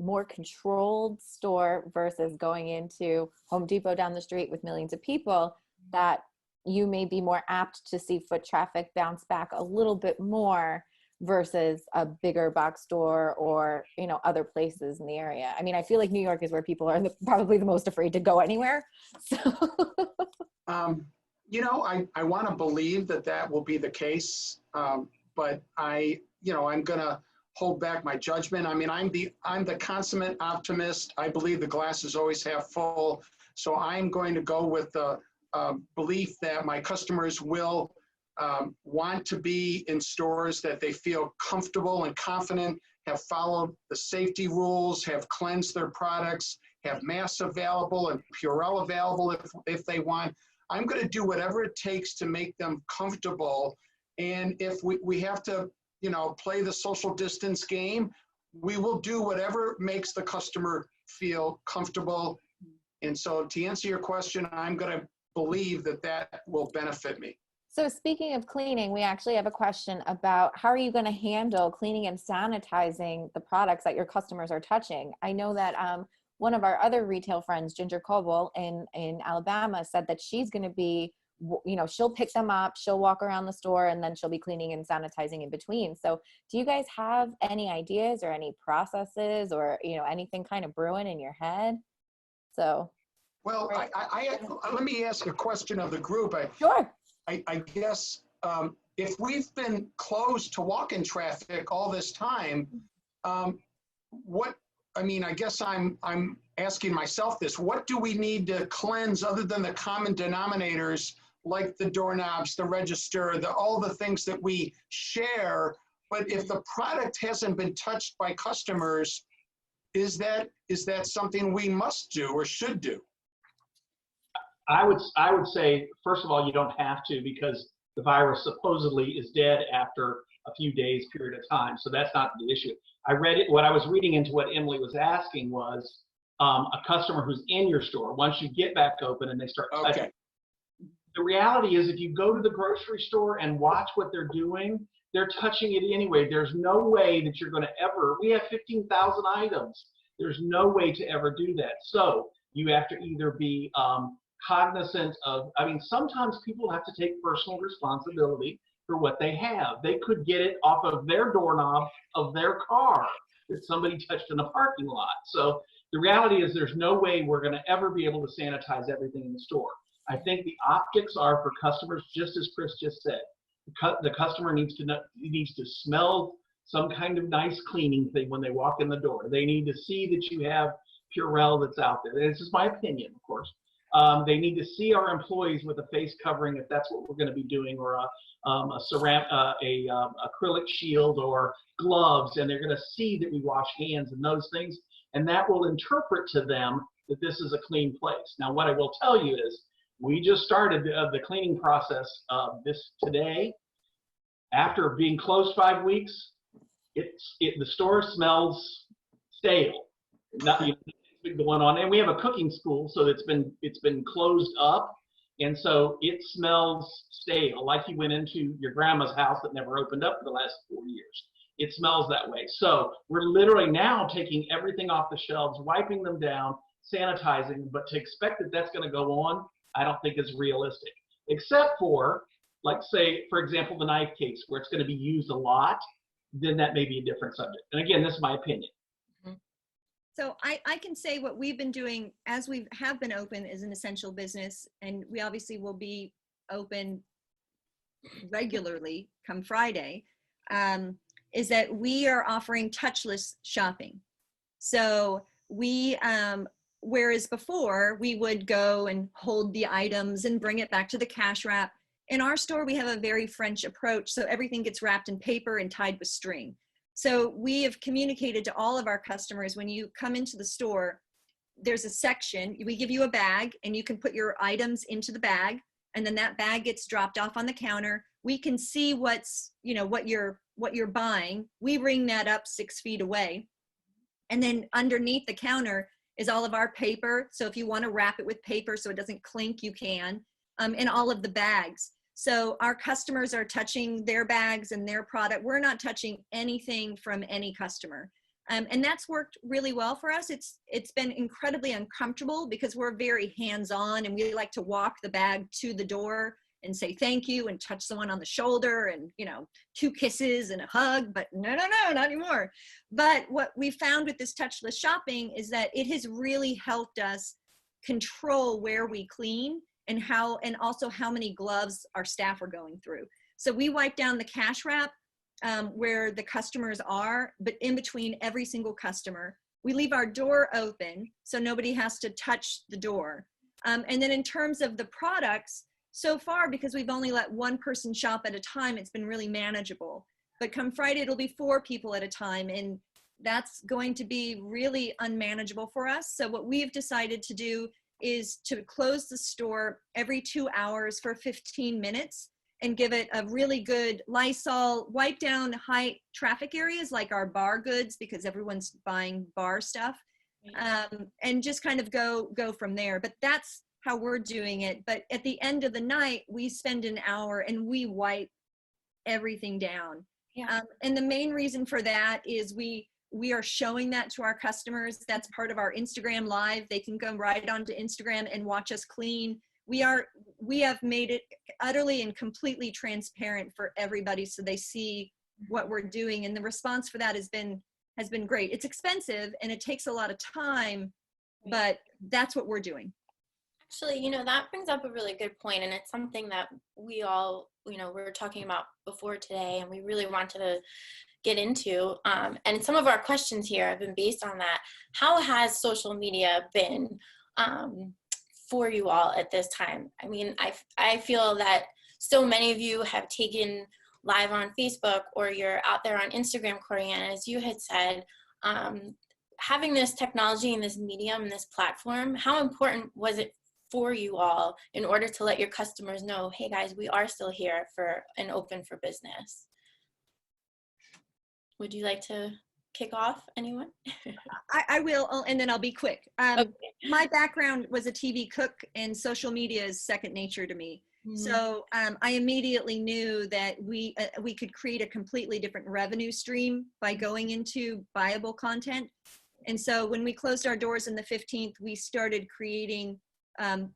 more controlled store versus going into Home Depot down the street with millions of people, that you may be more apt to see foot traffic bounce back a little bit more versus a bigger box store or, you know, other places in the area? I mean, I feel like New York is where people are probably the most afraid to go anywhere. So. You know, I want to believe that that will be the case, but I'm going to hold back my judgment. I mean, I'm the consummate optimist. I believe the glass is always half full. So I'm going to go with the belief that my customers will want to be in stores that they feel comfortable and confident, have followed the safety rules, have cleansed their products, have masks available and Purell available if they want. I'm going to do whatever it takes to make them comfortable. And if we have to, play the social distance game, we will do whatever makes the customer feel comfortable. And so to answer your question, I'm going to believe that that will benefit me. So speaking of cleaning, we actually have a question about how are you going to handle cleaning and sanitizing the products that your customers are touching? I know that one of our other retail friends, Ginger Coble in Alabama, said that she's going to be, she'll pick them up, she'll walk around the store, and then she'll be cleaning and sanitizing in between. So do you guys have any ideas or any processes or, anything kind of brewing in your head? So. Well, let me ask a question of the group. Sure. I guess if we've been closed to walk-in traffic all this time, I guess I'm asking myself this: what do we need to cleanse other than the common denominators, like the doorknobs, the register, all the things that we share? But if the product hasn't been touched by customers, is that something we must do or should do? I would say, first of all, you don't have to, because the virus supposedly is dead after a few days period of time. So that's not the issue. What I was reading into what Emily was asking was a customer who's in your store, once you get back open and they start touching. Okay. The reality is if you go to the grocery store and watch what they're doing, they're touching it anyway. There's no way that you're going to ever, we have 15,000 items. There's no way to ever do that. So you have to either be cognizant of, sometimes people have to take personal responsibility for what they have. They could get it off of their doorknob of their car that somebody touched in a parking lot. So the reality is there's no way we're going to ever be able to sanitize everything in the store. I think the optics are for customers, just as Chris just said. The customer needs to smell some kind of nice cleaning thing when they walk in the door. They need to see that you have Purell that's out there. This is my opinion, of course. They need to see our employees with a face covering if that's what we're going to be doing, or acrylic shield or gloves, and they're going to see that we wash hands and those things, and that will interpret to them that this is a clean place. Now, what I will tell you is we just started the cleaning process today. After being closed 5 weeks, the store smells stale. Going on, and we have a cooking school, so it's been closed up, and so it smells stale, like you went into your grandma's house that never opened up for the last 4 years. It smells that way. So we're literally now taking everything off the shelves, wiping them down, sanitizing, but to expect that that's going to go on, I don't think is realistic, except for, like, say, for example, the knife case, where it's going to be used a lot, then that may be a different subject. And again, this is my opinion. So I can say what we've been doing as we have been open as an essential business, and we obviously will be open regularly come Friday, is that we are offering touchless shopping. So we, whereas before we would go and hold the items and bring it back to the cash wrap, in our store we have a very French approach, so everything gets wrapped in paper and tied with string. So we have communicated to all of our customers, when you come into the store, there's a section, we give you a bag and you can put your items into the bag, and then that bag gets dropped off on the counter. We can see what's, what you're buying. We ring that up 6 feet away. And then underneath the counter is all of our paper. So if you want to wrap it with paper so it doesn't clink, you can, and all of the bags. So our customers are touching their bags and their product. We're not touching anything from any customer. And that's worked really well for us. It's been incredibly uncomfortable because we're very hands-on and we like to walk the bag to the door and say thank you and touch someone on the shoulder and 2 kisses and a hug, but no, not anymore. But what we found with this touchless shopping is that it has really helped us control where we clean and also how many gloves our staff are going through. So we wipe down the cash wrap where the customers are, but in between every single customer. We leave our door open so nobody has to touch the door. And then in terms of the products, so far, because we've only let one person shop at a time, it's been really manageable. But come Friday, it'll be 4 people at a time, and that's going to be really unmanageable for us. So what we've decided to do is to close the store every 2 hours for 15 minutes and give it a really good Lysol, wipe down high traffic areas like our bar goods because everyone's buying bar stuff, and just kind of go from there. But that's how we're doing it. But at the end of the night, we spend an hour and we wipe everything down. Yeah. And the main reason for that is we are showing that to our customers. That's part of our Instagram live. They can go right onto Instagram and watch us clean. We have made it utterly and completely transparent for everybody so they see what we're doing. And the response for that has been great. It's expensive and it takes a lot of time, but that's what we're doing. Actually, that brings up a really good point, and it's something that we all, we were talking about before today, and we really wanted to get into. And some of our questions here have been based on that. How has social media been for you all at this time? I mean, I feel that so many of you have taken live on Facebook, or you're out there on Instagram, Corianne, as you had said. Having this technology and this medium and this platform, how important was it for you all in order to let your customers know, hey guys, we are still here and open for business? Would you like to kick off, anyone? I will, and then I'll be quick. Okay. My background was a TV cook, and social media is second nature to me. Mm-hmm. So I immediately knew that we could create a completely different revenue stream by going into buyable content. And so when we closed our doors on the 15th, we started creating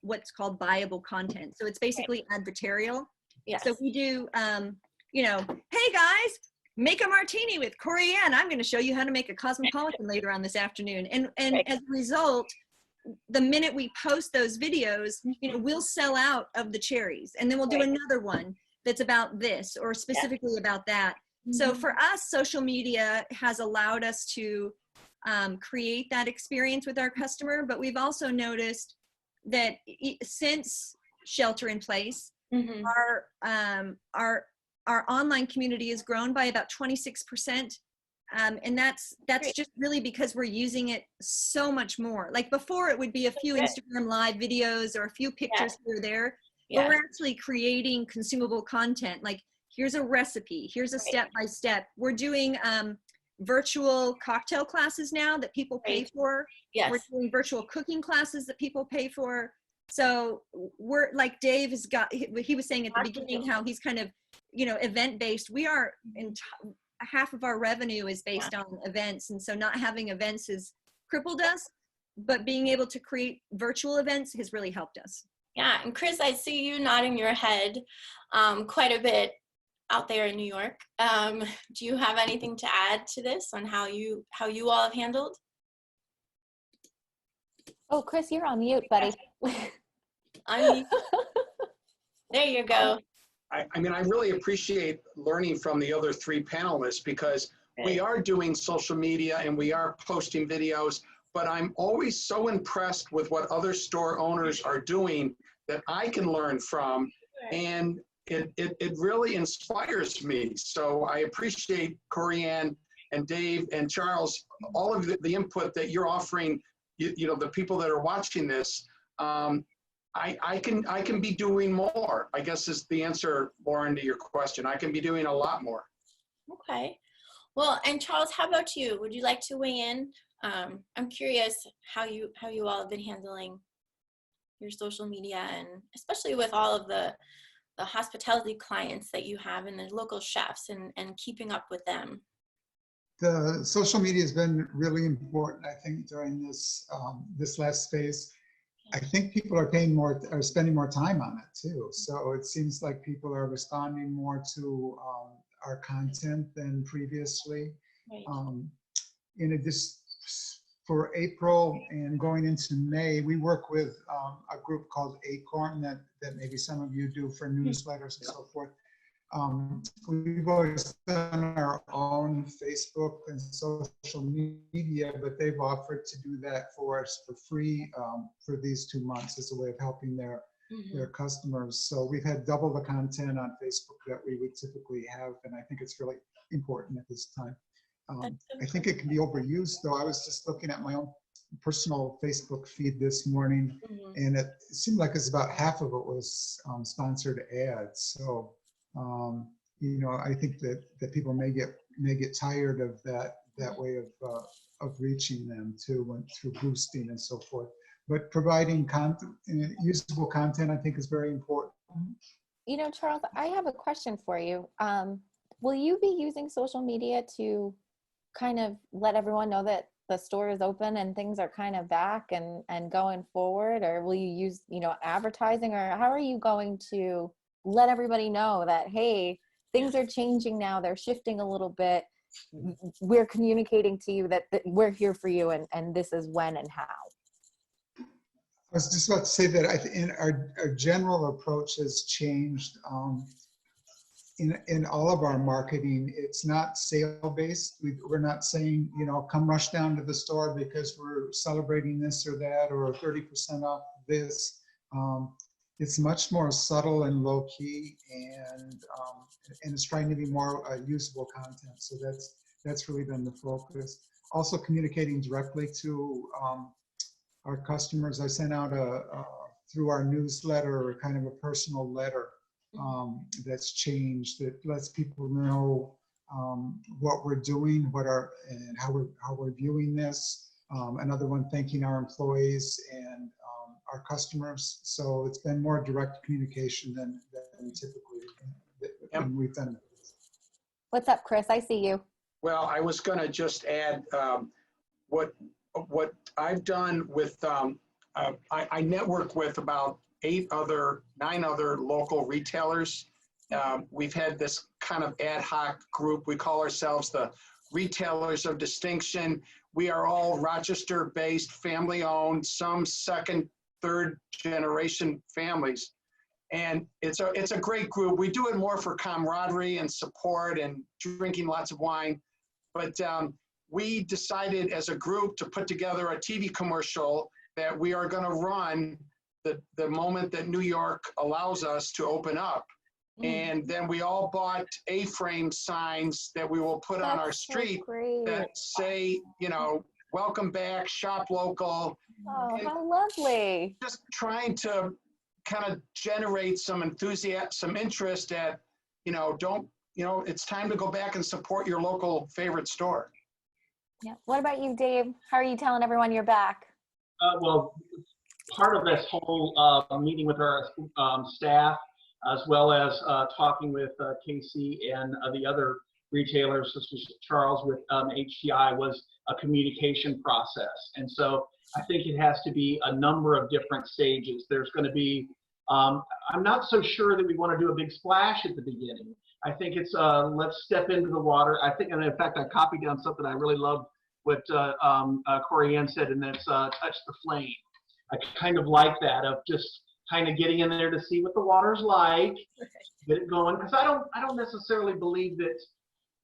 what's called buyable content. So it's basically advertorial. Yes. So we do, hey guys, make a martini with Corianne. I'm going to show you how to make a cosmopolitan later on this afternoon. And as a result, the minute we post those videos, we'll sell out of the cherries, and then we'll do another one that's about this or specifically about that. Mm-hmm. So for us, social media has allowed us to create that experience with our customer, but we've also noticed that since shelter in place, mm-hmm. our online community has grown by about 26%. And that's great. Just really because we're using it so much more. Like before, it would be a few Instagram live videos or a few pictures here or there, but we're actually creating consumable content. Like here's a recipe, here's a step-by-step. We're doing virtual cocktail classes now that people pay for. Yes. We're doing virtual cooking classes that people pay for. So we're like Dave has got, he was saying at the beginning how he's kind of, event-based. We are half of our revenue is based on events. And so not having events has crippled us, but being able to create virtual events has really helped us. Yeah. And Chris, I see you nodding your head quite a bit out there in New York. Do you have anything to add to this on how you all have handled? Oh, Chris, you're on mute, buddy. There you go. I mean, I really appreciate learning from the other 3 panelists because we are doing social media and we are posting videos, but I'm always so impressed with what other store owners are doing that I can learn from, and it really inspires me. So I appreciate Corianne and Dave and Charles, all of the input that you're offering, the people that are watching this. I can be doing more, I guess is the answer, Lauren, to your question. I can be doing a lot more. Okay. Well, and Charles, how about you? Would you like to weigh in? I'm curious how you all have been handling your social media, and especially with all of the hospitality clients that you have and the local chefs, and keeping up with them. The social media has been really important, I think, during this this last phase. I think people are spending more time on it too. So it seems like people are responding more to our content than previously. Right. In addition, for April and going into May, we work with a group called Acorn that maybe some of you do for newsletters and so forth. We've always done our own Facebook and social media, but they've offered to do that for us for free for these 2 months as a way of helping their customers. So we've had double the content on Facebook that we would typically have, and I think it's really important at this time. I think it can be overused, though. I was just looking at my own personal Facebook feed this morning, and it seemed like it's about half of it was sponsored ads. So you know, I think that people may get tired of that way of reaching them too, through boosting and so forth. But providing content, usable content, I think is very important. You know, Charles, I have a question for you. Will you be using social media to kind of let everyone know that the store is open and things are kind of back and going forward, or will you use, you know, advertising, or how are you going to let everybody know that, hey, things are changing now, they're shifting a little bit, we're communicating to you that we're here for you, and this is when and how? I was just about to say that in our general approach has changed. In all of our marketing, it's not sale-based. We're not saying, you know, come rush down to the store because we're celebrating this or that, or 30% off this. It's much more subtle and low-key, and it's trying to be more usable content. So that's really been the focus. Also communicating directly to our customers. I sent out through our newsletter, kind of a personal letter that's changed, that lets people know what we're doing, and how we're viewing this. Another one thanking our employees and our customers. So it's been more direct communication than typically than we've done. What's up, Chris? I see you. Well, I was going to just add what I've done with, I network with about 9 other local retailers. We've had this kind of ad hoc group. We call ourselves the Retailers of Distinction. We are all Rochester-based, family-owned, some second, third generation families. And it's a great group. We do it more for camaraderie and support and drinking lots of wine. But we decided as a group to put together a TV commercial that we are going to run the moment that New York allows us to open up. And then we all bought A-frame signs that we will put on our street that say, you know, welcome back, shop local. Oh, how lovely. Just trying to kind of generate some enthusiasm, some interest at, you know, it's time to go back and support your local favorite store. Yeah. What about you, Dave? How are you telling everyone you're back? Well, part of this whole meeting with our staff, as well as talking with Casey and the other retailers, such as Charles with HTI, was a communication process. And so I think it has to be a number of different stages. There's going to be, I'm not so sure that we want to do a big splash at the beginning. I think it's let's step into the water. I think, and in fact, I copied down something I really loved what Corey Ann said, and that's touch the flame. I kind of like that, of just kind of getting in there to see what the water's like, get it going. Because I don't necessarily believe that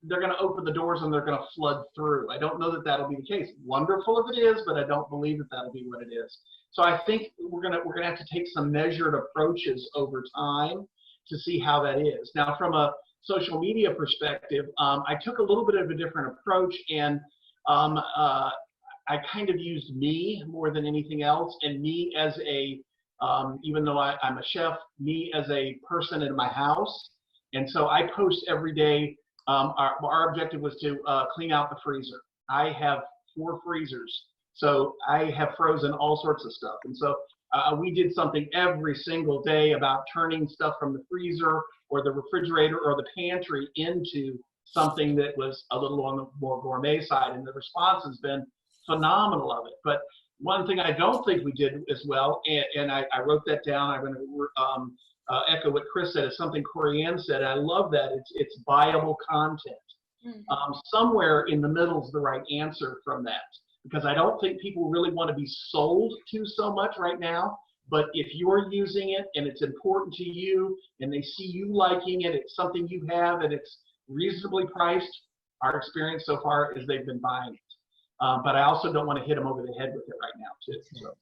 they're going to open the doors and they're going to flood through. I don't know that that'll be the case. Wonderful if it is, but I don't believe that that'll be what it is. So I think we're gonna have to take some measured approaches over time to see how that is. Now, from a social media perspective, I took a little bit of a different approach, and I kind of used me more than anything else, and me as a even though I'm a chef, me as a person in my house. And so I post every day. Our objective was to clean out the freezer. I have 4 freezers, so I have frozen all sorts of stuff. And so we did something every single day about turning stuff from the freezer or the refrigerator or the pantry into something that was a little on the more gourmet side. And the response has been phenomenal of it. But one thing I don't think we did as well, and I wrote that down, I'm going to echo what Chris said, is something Corianne said. I love that. It's viable content. Somewhere in the middle is the right answer from that, because I don't think people really want to be sold to so much right now. But if you're using it and it's important to you and they see you liking it, it's something you have and it's reasonably priced, our experience so far is they've been buying it. But I also don't want to hit them over the head with it right now too. So.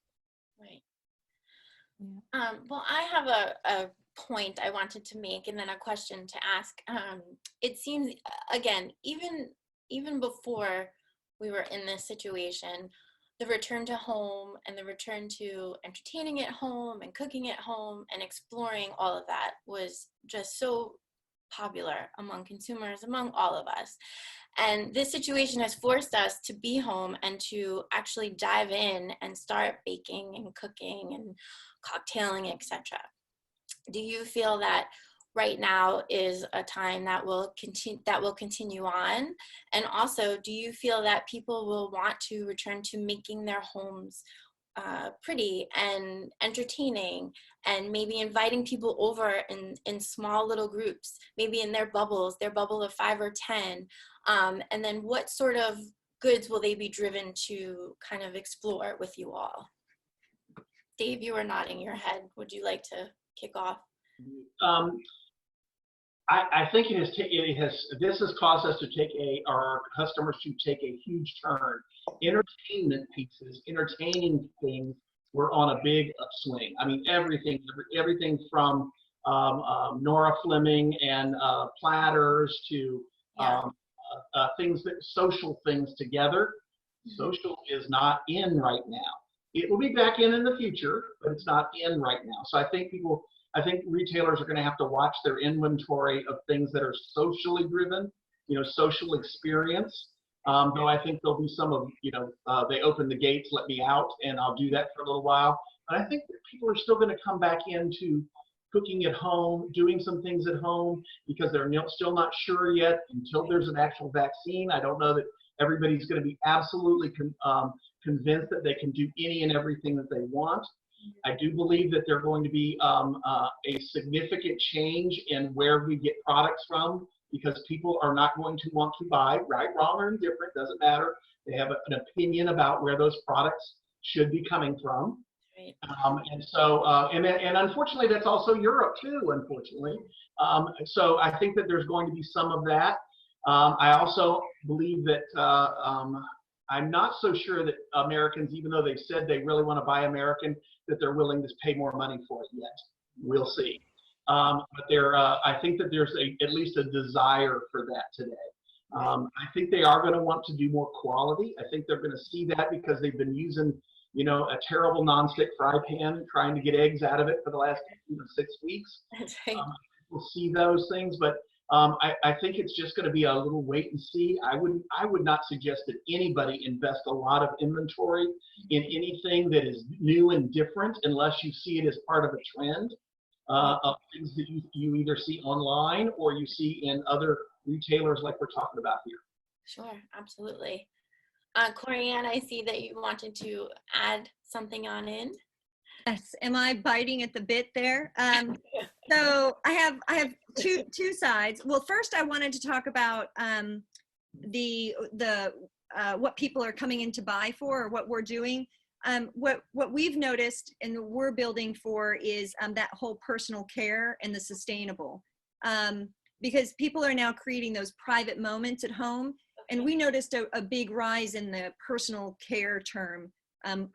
Right. Well, I have a point I wanted to make and then a question to ask. It seems, again, even before we were in this situation, the return to home and the return to entertaining at home and cooking at home and exploring all of that was just so popular among consumers, among all of us. And this situation has forced us to be home and to actually dive in and start baking and cooking and cocktailing, etc. Do you feel that right now is a time that will continue on? And also, do you feel that people will want to return to making their homes pretty and entertaining, and maybe inviting people over in small little groups, maybe in their bubble of 5 or 10, and then what sort of goods will they be driven to kind of explore with you all? Dave, you are nodding your head. Would you like to kick off? I think this has caused us to our customers to take a huge turn. Entertainment pieces, entertaining things were on a big upswing. I mean, everything from Nora Fleming and platters to things social things together. Social is not in right now. It will be back in the future, but it's not in right now. So I think retailers are going to have to watch their inventory of things that are socially driven, social experience. Though I think there'll be some of, they open the gates, let me out, and I'll do that for a little while. But I think that people are still going to come back into cooking at home, doing some things at home, because they're still not sure yet until there's an actual vaccine. I don't know that everybody's going to be absolutely convinced that they can do any and everything that they want. I do believe that there's going to be a significant change in where we get products from, because people are not going to want to buy, right, wrong, or indifferent, doesn't matter. They have an opinion about where those products should be coming from. Right. And unfortunately, that's also Europe too, unfortunately. So I think that there's going to be some of that. I also believe that I'm not so sure that Americans, even though they've said they really want to buy American, that they're willing to pay more money for it yet. We'll see. But I think that there's at least a desire for that today. I think they are going to want to do more quality. I think they're going to see that because they've been using, a terrible nonstick fry pan, trying to get eggs out of it for the last 6 weeks. That's right. We'll see those things, but I think it's just going to be a little wait and see. I would not suggest that anybody invest a lot of inventory in anything that is new and different unless you see it as part of a trend of things that you either see online or you see in other retailers like we're talking about here. Sure, absolutely. Corianne, I see that you wanted to add something on in. Yes, am I biting at the bit there? So I have two sides. Well, first I wanted to talk about what people are coming in to buy for, or what we're doing. What we've noticed and we're building for is that whole personal care and the sustainable, because people are now creating those private moments at home, and we noticed a big rise in the personal care term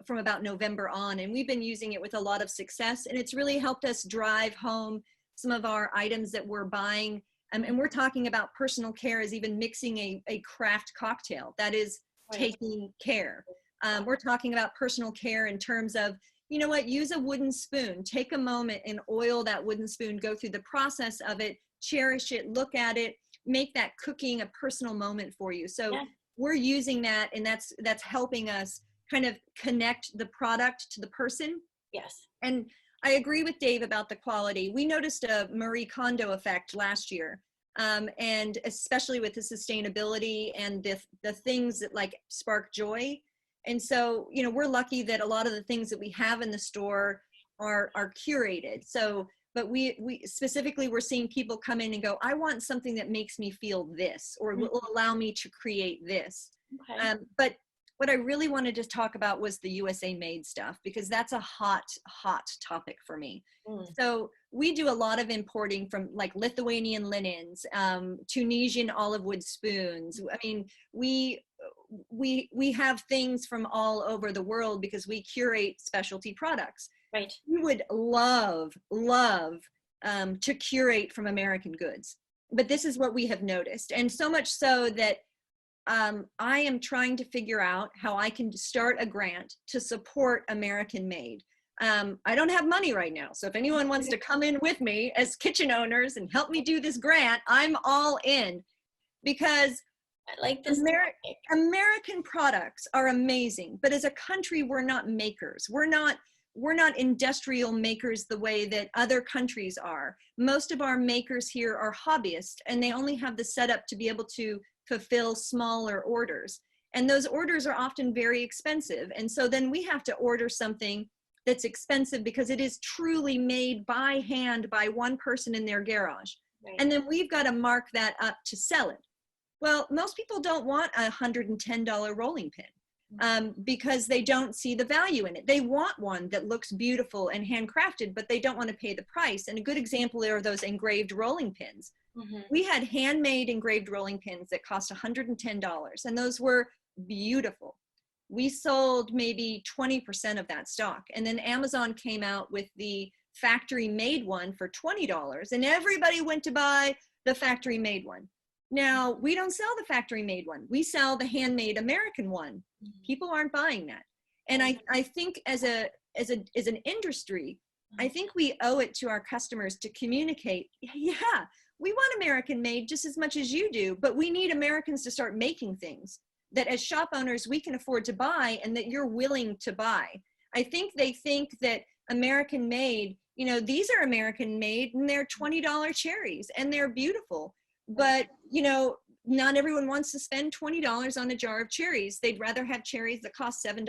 from about November on, and we've been using it with a lot of success, and it's really helped us drive home some of our items that we're buying. And we're talking about personal care as even mixing a craft cocktail. That is taking care. We're talking about personal care in terms of, you know what, use a wooden spoon, take a moment and oil that wooden spoon, go through the process of it, cherish it, look at it, make that cooking a personal moment for you. So Yeah. we're using that, and that's helping us kind of connect the product to the person. Yes. And I agree with Dave about the quality. We noticed a Marie Kondo effect last year, and especially with the sustainability and the things that like spark joy. And so, you know, we're lucky that a lot of the things that we have in the store are curated. So, but we specifically, we're seeing people come in and go, I want something that makes me feel this, or will allow me to create this. Okay. But what I really wanted to talk about was the USA made stuff, because that's a hot topic for me. So we do a lot of importing from like Lithuanian linens, Tunisian olive wood spoons. I mean, we have things from all over the world because we curate specialty products. Right. We would love to curate from American goods, but this is what we have noticed. And so much so that I am trying to figure out how I can start a grant to support American made. I don't have money right now. So if anyone wants to come in with me as kitchen owners and help me do this grant, I'm all in, because I like this. American products are amazing, but as a country, we're not makers. We're not industrial makers the way that other countries are. Most of our makers here are hobbyists, and they only have the setup to be able to fulfill smaller orders. And those orders are often very expensive. And so then we have to order something that's expensive because it is truly made by hand by one person in their garage. Right. And then we've got to mark that up to sell it. Well, most people don't want a $110 rolling pin because they don't see the value in it. They want one that looks beautiful and handcrafted, but they don't want to pay the price. And a good example are those engraved rolling pins. We had handmade engraved rolling pins that cost $110, and those were beautiful. We sold maybe 20% of that stock. And then Amazon came out with the factory made one for $20, and everybody went to buy the factory made one. Now, we don't sell the factory made one. We sell the handmade American one. People aren't buying that. And I think as an industry, I think we owe it to our customers to communicate, yeah, we want American made just as much as you do, but we need Americans to start making things that as shop owners, we can afford to buy and that you're willing to buy. I think they think that American made, you know, these are American made and they're $20 cherries and they're beautiful. But, you know, not everyone wants to spend $20 on a jar of cherries. They'd rather have cherries that cost $7.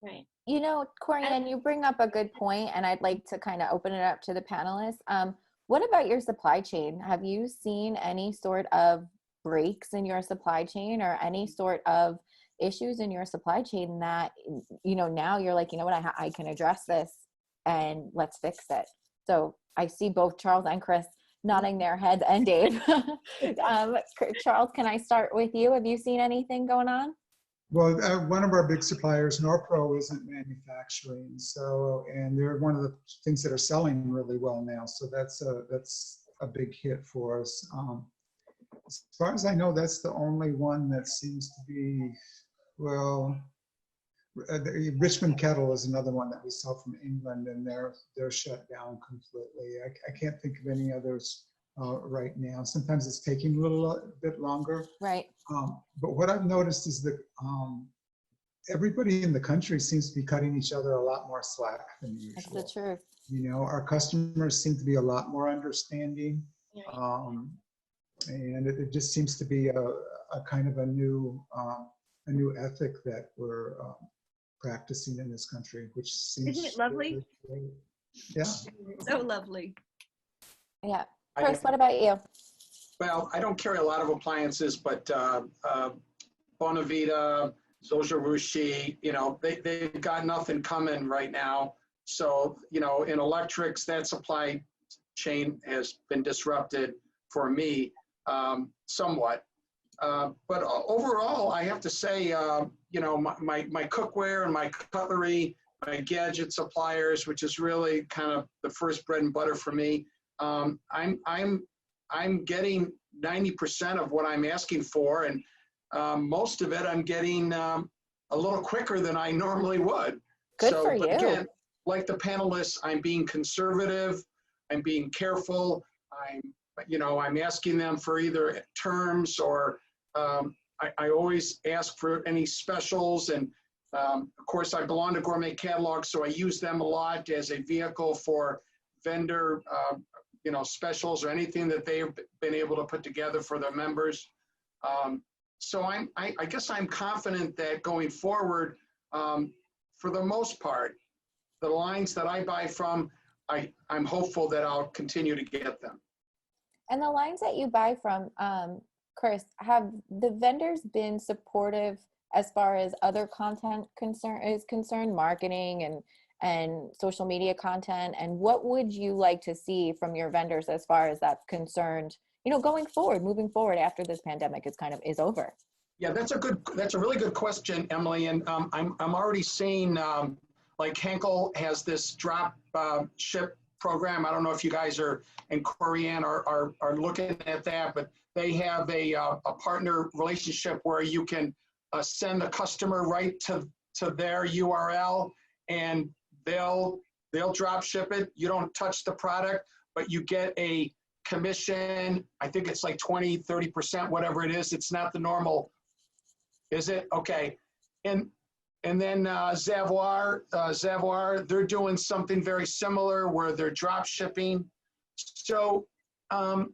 Right. You know, Corianne, you bring up a good point, and I'd like to kind of open it up to the panelists. What about your supply chain? Have you seen any sort of breaks in your supply chain or any sort of issues in your supply chain that, you know, now you're like, you know what, I can address this and let's fix it? So I see both Charles and Chris nodding their heads, and Dave. Charles, can I start with you? Have you seen anything going on? Well, one of our big suppliers, Norpro, isn't manufacturing, so, and they're one of the things that are selling really well now. So that's a big hit for us. As far as I know, that's the only one that seems to be, well, the Richmond Kettle is another one that we sell from England, and they're shut down completely. I can't think of any others right now. Sometimes it's taking a little bit longer. Right. But what I've noticed is that everybody in the country seems to be cutting each other a lot more slack than usual. That's the truth. You know, our customers seem to be a lot more understanding. And it just seems to be a kind of a new ethic that we're practicing in this country, which seems— Isn't it lovely? Really, yeah. So lovely. Yeah. Chris, what about you? Well, I don't carry a lot of appliances, but Bonavita, Zojirushi, you know, they've got nothing coming right now. So, you know, in electrics, that supply chain has been disrupted for me somewhat. But overall, I have to say, you know, my cookware and my cutlery, my gadget suppliers, which is really kind of the first bread and butter for me, I'm getting 90% of what I'm asking for, and most of it I'm getting a little quicker than I normally would. Good for but you. Again, like the panelists, I'm being conservative, I'm being careful, I'm asking them for either terms or I always ask for any specials. And of course, I belong to Gourmet Catalog, so I use them a lot as a vehicle for vendor specials or anything that they've been able to put together for their members. So I guess I'm confident that going forward, for the most part, the lines that I buy from, I'm hopeful that I'll continue to get them. And the lines that you buy from, Chris, have the vendors been supportive as far as other content is concerned, marketing and social media content? And what would you like to see from your vendors as far as that's concerned, going forward, moving forward after this pandemic is over? Yeah, that's a really good question, Emily. And I'm already seeing like Henkel has this drop ship program. I don't know if you guys are in Korean or are looking at that, but they have a partner relationship where you can send the customer right to their URL and they'll drop ship it. You don't touch the product, but you get a commission. I think it's like 20, 30%, whatever it is. It's not the normal. Is it? Okay. And then Zavoir, they're doing something very similar where they're drop shipping. So, I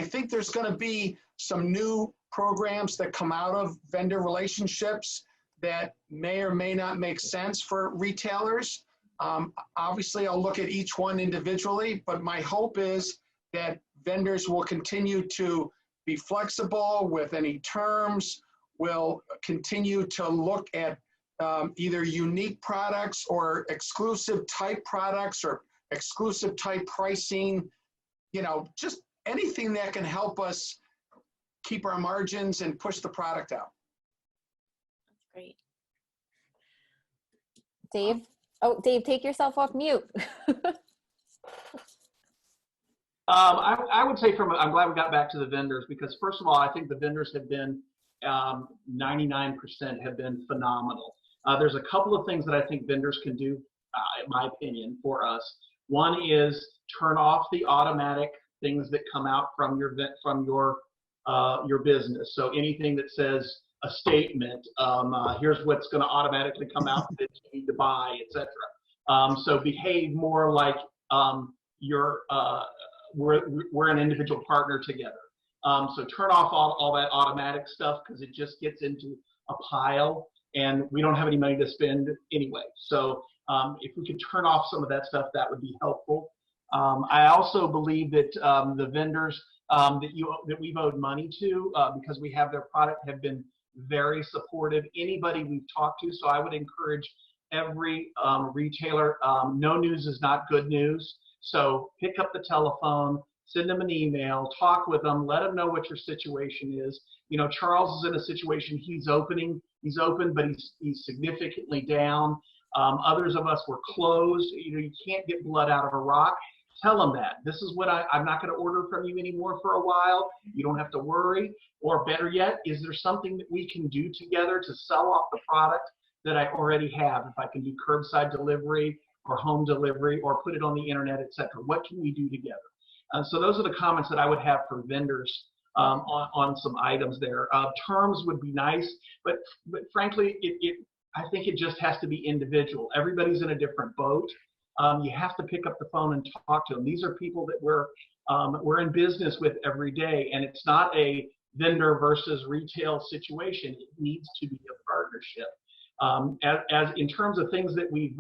think there's going to be some new programs that come out of vendor relationships that may or may not make sense for retailers. Obviously, I'll look at each one individually, but my hope is that vendors will continue to be flexible with any terms, will continue to look at either unique products or exclusive type products or exclusive type pricing, just anything that can help us keep our margins and push the product out. That's great. Dave? Oh, Dave, take yourself off mute. I would say I'm glad we got back to the vendors because first of all, I think the vendors have been 99% have been phenomenal. There's a couple of things that I think vendors can do, in my opinion, for us. One is turn off the automatic things that come out from your business. So anything that says a statement, here's what's going to automatically come out that you need to buy, etc. So behave more like we're an individual partner together. So turn off all that automatic stuff because it just gets into a pile and we don't have any money to spend anyway. So if we could turn off some of that stuff, that would be helpful. I also believe that the vendors that we've owed money to because we have their product have been very supportive. Anybody we've talked to, so I would encourage every retailer, no news is not good news. So pick up the telephone, send them an email, talk with them, let them know what your situation is. Charles is in a situation, he's open, but he's significantly down. Others of us were closed. You can't get blood out of a rock. Tell them that. This is what I'm not going to order from you anymore for a while. You don't have to worry. Or better yet, is there something that we can do together to sell off the product that I already have? If I can do curbside delivery or home delivery or put it on the internet, etc. What can we do together? So those are the comments that I would have for vendors on some items there. Terms would be nice, but frankly, I think it just has to be individual. Everybody's in a different boat. You have to pick up the phone and talk to them. These are people that we're in business with every day, and it's not a vendor versus retail situation. It needs to be a partnership. As in terms of things that we've,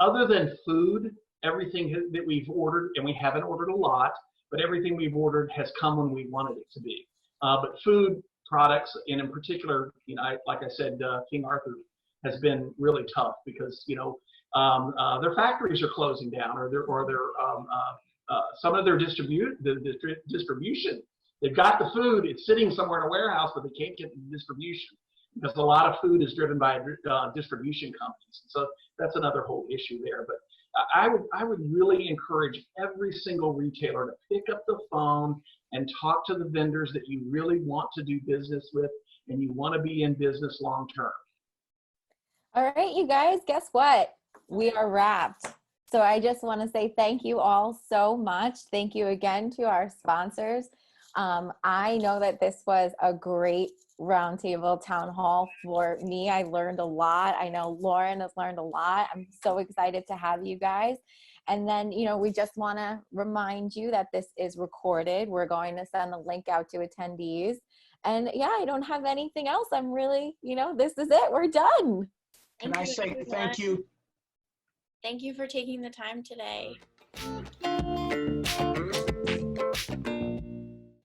other than food, everything that we've ordered, and we haven't ordered a lot, but everything we've ordered has come when we wanted it to be. But food products, and in particular, like I said, King Arthur has been really tough because their factories are closing down, or some of their distribution. They've got the food; it's sitting somewhere in a warehouse, but they can't get the distribution because a lot of food is driven by distribution companies. So that's another whole issue there. But I would really encourage every single retailer to pick up the phone and talk to the vendors that you really want to do business with and you want to be in business long term. All right, you guys, guess what? we are wrapped. So I just want to say thank you all so much. Thank you again to our sponsors. I know that this was a great roundtable town hall for me. I learned a lot. I know Lauren has learned a lot. I'm so excited to have you guys. And then, you know, we just want to remind you that this is recorded. We're going to send the link out to attendees. And yeah, I don't have anything else. I'm really, you know, this is it. We're done. Can I say thank you? Thank you for taking the time today.